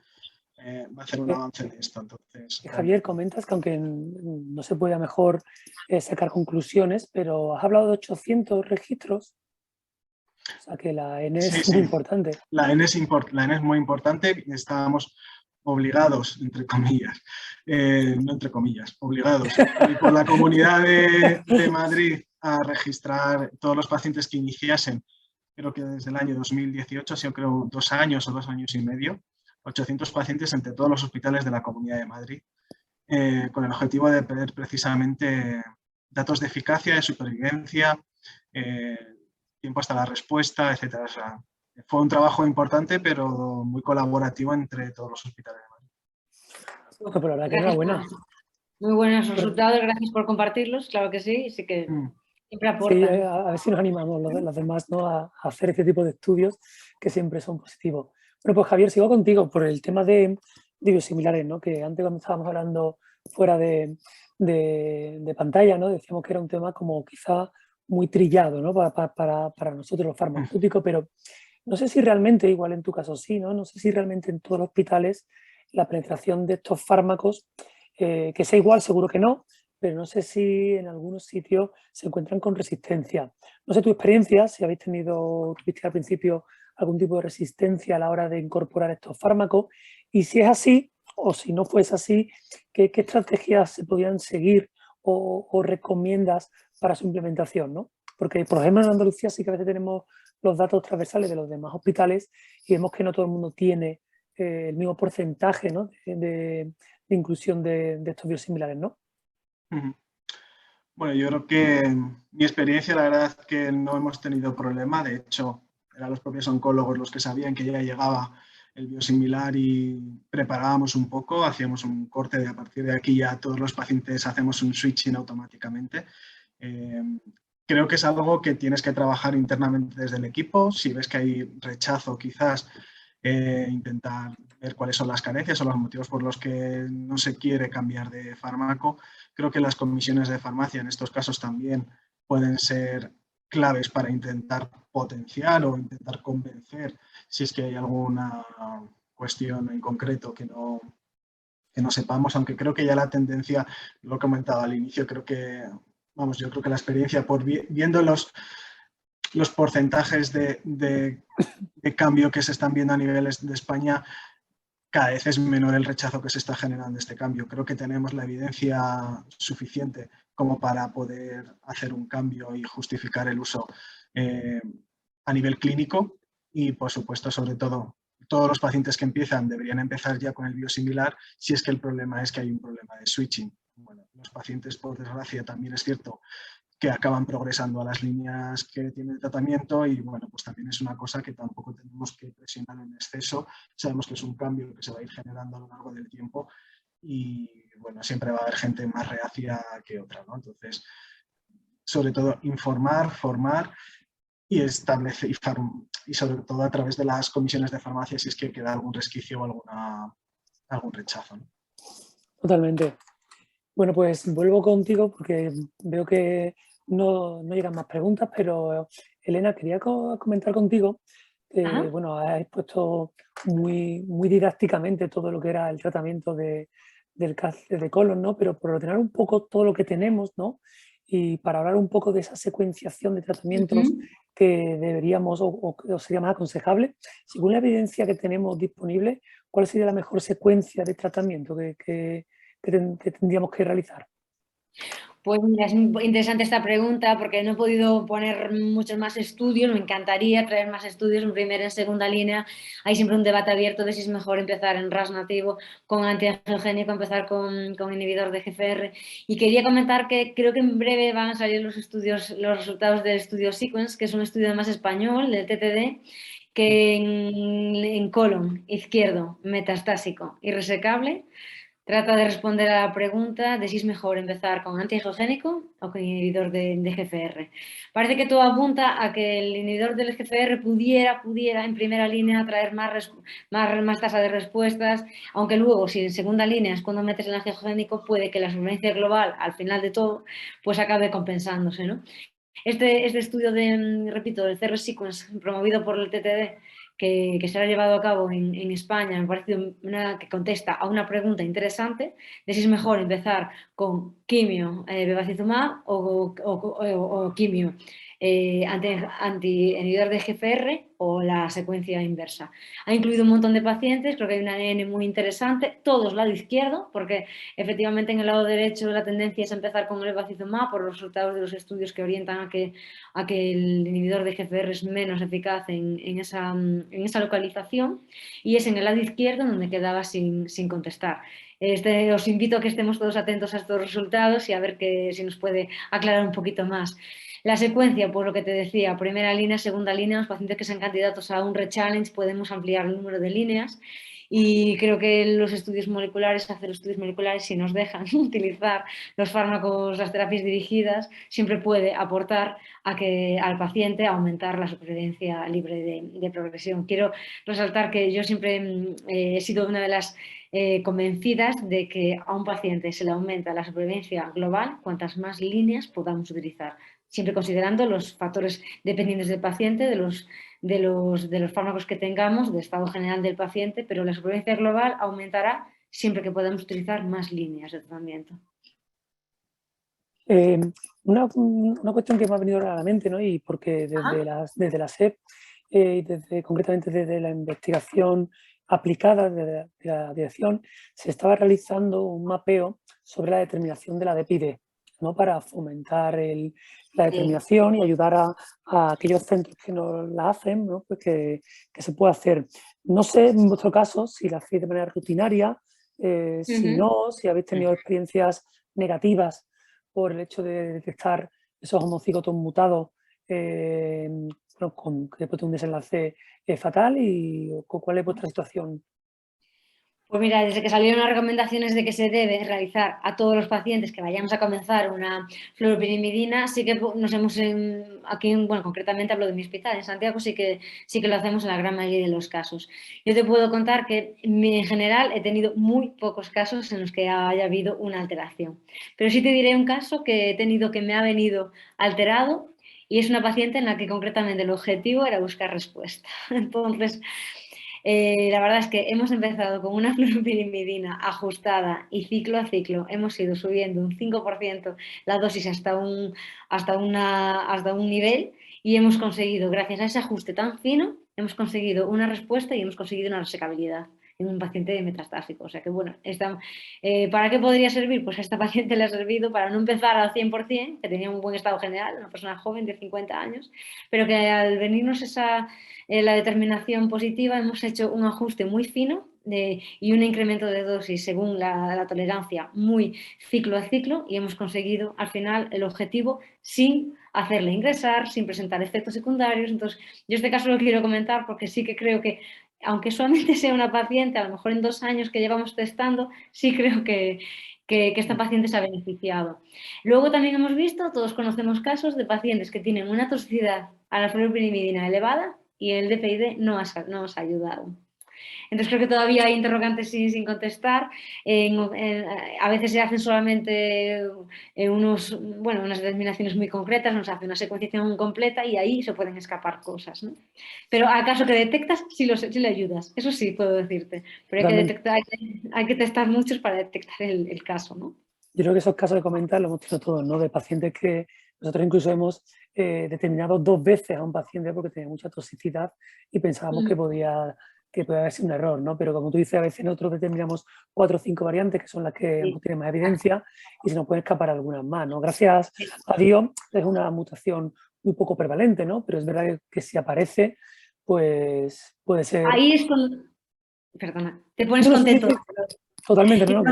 avance en esto. Entonces,
Javier, comentas que aunque no se pueda mejor sacar conclusiones, pero has hablado de 800 registros, o sea que la N es muy importante.
La N es muy importante. Estábamos obligados, entre comillas, no entre comillas, obligados por la Comunidad de Madrid a registrar todos los pacientes que iniciasen, creo que desde el año 2018, ha sido creo 2 años o 2 años y medio, 800 pacientes entre todos los hospitales de la Comunidad de Madrid, con el objetivo de pedir precisamente datos de eficacia, de supervivencia, tiempo hasta la respuesta, etc. O sea, fue un trabajo importante, pero muy colaborativo entre todos los hospitales de Madrid.
Pues la verdad que enhorabuena.
Muy buenos resultados, gracias por compartirlos, claro que sí, sí que siempre aportan.
Sí, a ver si nos animamos los demás, ¿no?, a hacer este tipo de estudios que siempre son positivos. Bueno, pues Javier, sigo contigo por el tema de biosimilares, ¿no?, que antes cuando estábamos hablando fuera de pantalla, ¿no?, decíamos que era un tema como quizá muy trillado, ¿no?, para nosotros los farmacéuticos, pero no sé si realmente, igual en tu caso sí, ¿no?, no sé si realmente en todos los hospitales la penetración de estos fármacos, que sea igual, seguro que no, pero no sé si en algunos sitios se encuentran con resistencia. No sé tu experiencia, si tuviste al principio algún tipo de resistencia a la hora de incorporar estos fármacos, y si es así, o si no fuese así, ¿qué estrategias se podían seguir o recomiendas para su implementación, ¿no? Porque, por ejemplo, en Andalucía sí que a veces tenemos los datos transversales de los demás hospitales y vemos que no todo el mundo tiene el mismo porcentaje, ¿no?, de inclusión de estos biosimilares, ¿no?
Bueno, yo creo que mi experiencia, la verdad es que no hemos tenido problema. De hecho, eran los propios oncólogos los que sabían que ya llegaba el biosimilar y preparábamos un poco, hacíamos un corte de a partir de aquí ya todos los pacientes hacemos un switching automáticamente. Creo que es algo que tienes que trabajar internamente desde el equipo. Si ves que hay rechazo, quizás intentar ver cuáles son las carencias o los motivos por los que no se quiere cambiar de fármaco. Creo que las comisiones de farmacia en estos casos también pueden ser claves para intentar potenciar o intentar convencer si es que hay alguna cuestión en concreto que no sepamos, aunque creo que ya la tendencia, lo he comentado al inicio, creo que, vamos, yo creo que la experiencia, viendo los porcentajes de cambio que se están viendo a niveles de España, cada vez es menor el rechazo que se está generando este cambio. Creo que tenemos la evidencia suficiente como para poder hacer un cambio y justificar el uso a nivel clínico y, por supuesto, sobre todo, todos los pacientes que empiezan deberían empezar ya con el biosimilar si es que el problema es que hay un problema de switching. Bueno, los pacientes, por desgracia, también es cierto que acaban progresando a las líneas que tiene el tratamiento y bueno, pues también es una cosa que tampoco tenemos que presionar en exceso. Sabemos que es un cambio que se va a ir generando a lo largo del tiempo y bueno, siempre va a haber gente más reacia que otra, ¿no? Entonces, sobre todo informar, formar y establecer, y sobre todo a través de las comisiones de farmacia si es que queda algún resquicio o algún rechazo, ¿no?
Totalmente. Bueno, pues vuelvo contigo porque veo que no llegan más preguntas, pero Elena, quería comentar contigo que,
Ajá.
bueno, has expuesto muy didácticamente todo lo que era el tratamiento del cáncer de colon, ¿no? Pero por ordenar un poco todo lo que tenemos, ¿no? Y para hablar un poco de esa secuenciación de tratamientos
Ujú.
que deberíamos o sería más aconsejable, según la evidencia que tenemos disponible, ¿cuál sería la mejor secuencia de tratamiento que tendríamos que realizar?
Pues mira, es muy interesante esta pregunta porque no he podido poner muchos más estudios, me encantaría traer más estudios en primera y en segunda línea. Hay siempre un debate abierto de si es mejor empezar en RAS nativo con antiangiogénico, empezar con inhibidor de GFR. Y quería comentar que creo que en breve van a salir los estudios, los resultados del estudio Sequence, que es un estudio más español, del TTD, que en colon izquierdo metastásico y resecable trata de responder a la pregunta de si es mejor empezar con antiangiogénico o con inhibidor de GFR. Parece que todo apunta a que el inhibidor del GFR pudiera en primera línea traer más tasa de respuestas, aunque luego si en segunda línea es cuando metes el antiangiogénico puede que la supervivencia global al final de todo pues acabe compensándose, ¿no? Este estudio repito, del CR Sequence promovido por el TTD que se ha llevado a cabo en España, me parece que contesta a una pregunta interesante de si es mejor empezar con quimio, bevacizumab o quimio anti-inhibidor de GFR o la secuencia inversa. Ha incluido un montón de pacientes, creo que hay una N muy interesante, todos lado izquierdo, porque efectivamente en el lado derecho la tendencia es empezar con el bevacizumab por los resultados de los estudios que orientan a que el inhibidor de GFR es menos eficaz en esa localización, y es en el lado izquierdo donde quedaba sin contestar. Os invito a que estemos todos atentos a estos resultados y a ver si nos puede aclarar un poquito más. La secuencia, por lo que te decía, primera línea, segunda línea, los pacientes que sean candidatos a un rechallenge podemos ampliar el número de líneas. Y creo que los estudios moleculares, hacer estudios moleculares, si nos dejan utilizar los fármacos, las terapias dirigidas, siempre puede aportar al paciente aumentar la supervivencia libre de progresión. Quiero resaltar que yo siempre he sido una de las convencidas de que a un paciente se le aumenta la supervivencia global cuantas más líneas podamos utilizar, siempre considerando los factores dependientes del paciente, de los fármacos que tengamos, del estado general del paciente, pero la supervivencia global aumentará siempre que podamos utilizar más líneas de tratamiento.
Una cuestión que me ha venido a la mente, ¿no? Y porque desde la SEP, concretamente desde la investigación aplicada de la dirección, se estaba realizando un mapeo sobre la determinación de la DPID, ¿no? Para fomentar la determinación y ayudar a aquellos centros que no la hacen, ¿no? Pues que se pueda hacer. No sé en vuestro caso si la hacéis de manera rutinaria, si no, si habéis tenido experiencias negativas por el hecho de detectar esos homocigotos mutados bueno, después de un desenlace fatal. ¿Y cuál es vuestra situación?
Pues mira, desde que salieron las recomendaciones de que se debe realizar a todos los pacientes que vayamos a comenzar una fluoropirimidina, sí que nos hemos, aquí, bueno, concretamente hablo de mi hospital, en Santiago sí que lo hacemos en la gran mayoría de los casos. Yo te puedo contar que en general he tenido muy pocos casos en los que haya habido una alteración. Pero sí te diré un caso que he tenido que me ha venido alterado y es una paciente en la que concretamente el objetivo era buscar respuesta. Entonces, la verdad es que hemos empezado con una fluoropirimidina ajustada y ciclo a ciclo hemos ido subiendo un 5% la dosis hasta un nivel, y hemos conseguido, gracias a ese ajuste tan fino, hemos conseguido una respuesta y hemos conseguido una resecabilidad en un paciente metastásico. O sea que, bueno, ¿para qué podría servir? Pues a esta paciente le ha servido para no empezar al 100%, que tenía un buen estado general, una persona joven de 50 años, pero que al venirnos la determinación positiva hemos hecho un ajuste muy fino y un incremento de dosis según la tolerancia muy ciclo a ciclo, y hemos conseguido al final el objetivo sin hacerle ingresar, sin presentar efectos secundarios. Entonces, yo este caso lo quiero comentar porque sí que creo que, aunque solamente sea una paciente, a lo mejor en 2 años que llevamos testando, sí creo que esta paciente se ha beneficiado. Luego también hemos visto, todos conocemos casos de pacientes que tienen una toxicidad a la fluoropyrimidina elevada y el DPID no os ha ayudado. Entonces creo que todavía hay interrogantes sin contestar. A veces se hacen solamente unas determinaciones muy concretas, nos hace una secuenciación completa y ahí se pueden escapar cosas, ¿no? Pero acaso que detectas, sí le ayudas, eso sí puedo decirte. Pero hay que testar muchos para detectar el caso, ¿no?
Yo creo que esos casos de comentar los hemos tenido todos, ¿no? De pacientes que nosotros incluso hemos determinado 2 veces a un paciente porque tenía mucha toxicidad y pensábamos que podía haber sido un error, ¿no? Pero como tú dices, a veces nosotros determinamos 4 o 5 variantes que son las que tienen más evidencia y se nos pueden escapar algunas más, ¿no? Gracias a Dios es una mutación muy poco prevalente, ¿no? Pero es verdad que si aparece, pues puede ser...
Ahí es cuando... Perdona, te pones contento.
Totalmente, ¿no?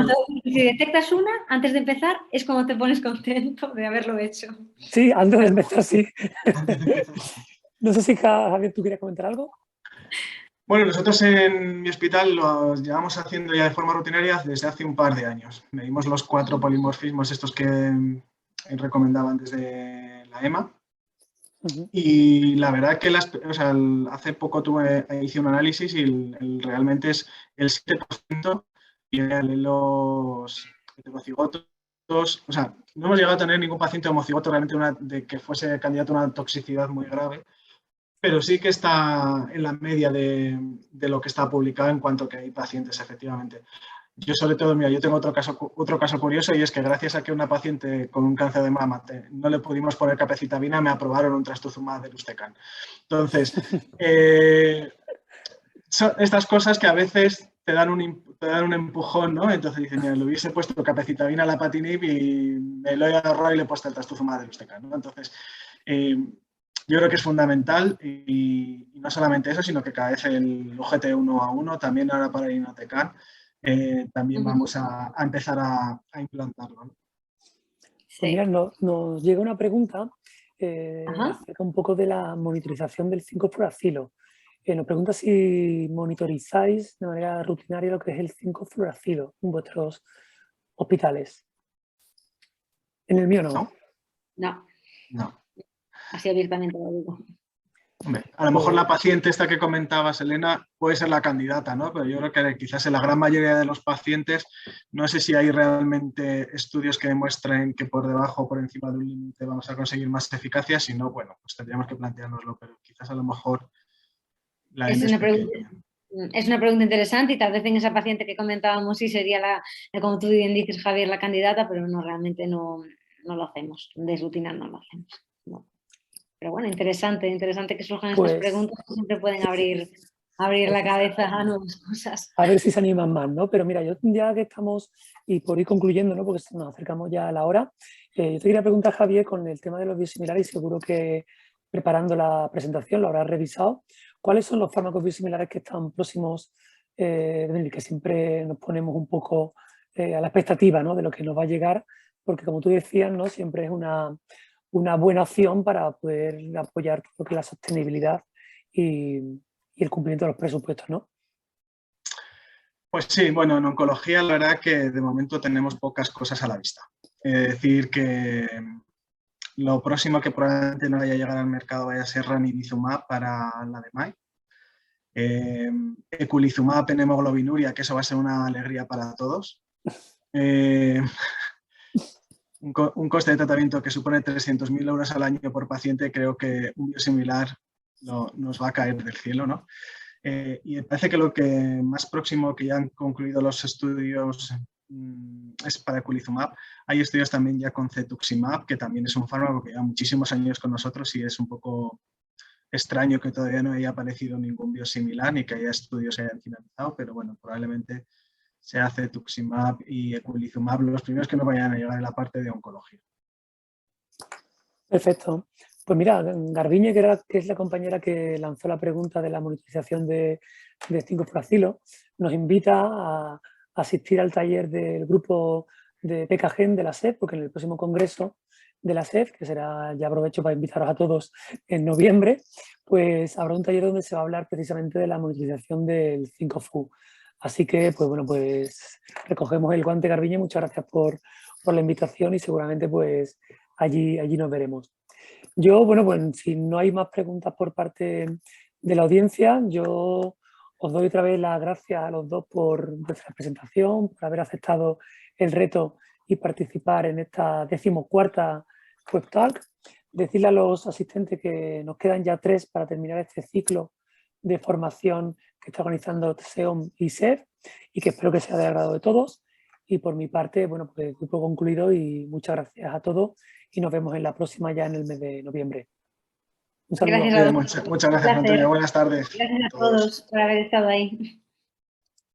Si detectas una, antes de empezar, es como te pones contento de haberlo hecho.
Sí, antes de empezar, sí. No sé si, Javier, ¿tú quieres comentar algo?
Bueno, nosotros en mi hospital lo llevamos haciendo ya de forma rutinaria desde hace un par de años. Medimos los 4 polimorfismos estos que recomendaban desde la EMA. Y la verdad que hace poco hice un análisis y realmente es el 7% y los heterocigotos. O sea, no hemos llegado a tener ningún paciente homocigoto realmente de que fuese candidato a una toxicidad muy grave, pero sí que está en la media de lo que está publicado en cuanto a que hay pacientes, efectivamente. Yo sobre todo, mira, yo tengo otro caso curioso y es que gracias a que una paciente con un cáncer de mama no le pudimos poner capecitabina, me aprobaron un trastuzumab de Lustecan. Entonces, son estas cosas que a veces te dan un empujón, ¿no? Entonces dicen, mira, le hubiese puesto capecitabina a la Lapatinib y me lo he ahorrado y le he puesto el trastuzumab de Lustecan, ¿no? Entonces, yo creo que es fundamental y no solamente eso, sino que cada vez el UGT 1A1, también ahora para el Inotecan, también vamos a empezar a implantarlo, ¿no?
Sí. Pues mira, nos llega una pregunta acerca un poco de la monitorización del 5-fluoracilo. Nos pregunta si monitorizáis de manera rutinaria lo que es el 5-fluoracilo en vuestros hospitales. En el mío no.
No. Así abiertamente lo digo.
Hombre, a lo mejor la paciente esta que comentabas, Elena, puede ser la candidata, ¿no? Pero yo creo que quizás en la gran mayoría de los pacientes, no sé si hay realmente estudios que demuestren que por debajo o por encima de un límite vamos a conseguir más eficacia, si no, bueno, pues tendríamos que planteárnoslo, pero quizás a lo mejor la N
es una pregunta interesante y tal vez en esa paciente que comentábamos sí sería como tú bien dices, Javier, la candidata, pero no, realmente no lo hacemos, de rutina no lo hacemos, no. Pero bueno, interesante que surjan estas preguntas que siempre pueden abrir la cabeza a nuevas cosas.
A ver si se animan más, ¿no? Pero mira, yo ya que estamos, y por ir concluyendo, ¿no? Porque nos acercamos ya a la hora, yo te quería preguntar, Javier, con el tema de los biosimilares, y seguro que preparando la presentación lo habrás revisado, ¿cuáles son los fármacos biosimilares que están próximos de venir? Que siempre nos ponemos un poco a la expectativa, ¿no? De lo que nos va a llegar, porque como tú decías, ¿no? Siempre es una buena opción para poder apoyar todo lo que es la sostenibilidad y el cumplimiento de los presupuestos, ¿no?
Pues sí, bueno, en oncología la verdad que de momento tenemos pocas cosas a la vista. Es decir, que lo próximo que probablemente no vaya a llegar al mercado vaya a ser ranibizumab para la de MAI. Eculizumab en hemoglobinuria, que eso va a ser una alegría para todos. Un coste de tratamiento que supone 300.000 euros al año por paciente, creo que un biosimilar nos va a caer del cielo, ¿no? Y me parece que lo que más próximo que ya han concluido los estudios es para eculizumab. Hay estudios también ya con cetuximab, que también es un fármaco que lleva muchísimos años con nosotros y es un poco extraño que todavía no haya aparecido ningún biosimilar ni que haya estudios que hayan finalizado, pero bueno, probablemente se hace cetuximab y eculizumab los primeros que nos vayan a llegar en la parte de oncología.
Perfecto. Pues mira, Garbiñe, que es la compañera que lanzó la pregunta de la monitorización de 5FU Asilo, nos invita a asistir al taller del grupo de PKGen de la SEF, porque en el próximo congreso de la SEF, que será, ya aprovecho para invitaros a todos en noviembre, pues habrá un taller donde se va a hablar precisamente de la monitorización del 5FU. Así que, pues bueno, pues recogemos el guante, Garbiñe, muchas gracias por la invitación y seguramente pues allí nos veremos. Yo, bueno, pues si no hay más preguntas por parte de la audiencia, yo os doy otra vez las gracias a los dos por vuestra presentación, por haber aceptado el reto y participar en esta 14ª Web Talk. Decirle a los asistentes que nos quedan ya 3 para terminar este ciclo de formación que está organizando SEOM y SEF y que espero que sea de agrado de todos. Y por mi parte, bueno, pues el grupo concluido y muchas gracias a todos y nos vemos en la próxima ya en el mes de noviembre. Un saludo.
Gracias a
Muchas gracias,
placer.
Antonio. Buenas tardes.
Gracias a todos por haber estado ahí.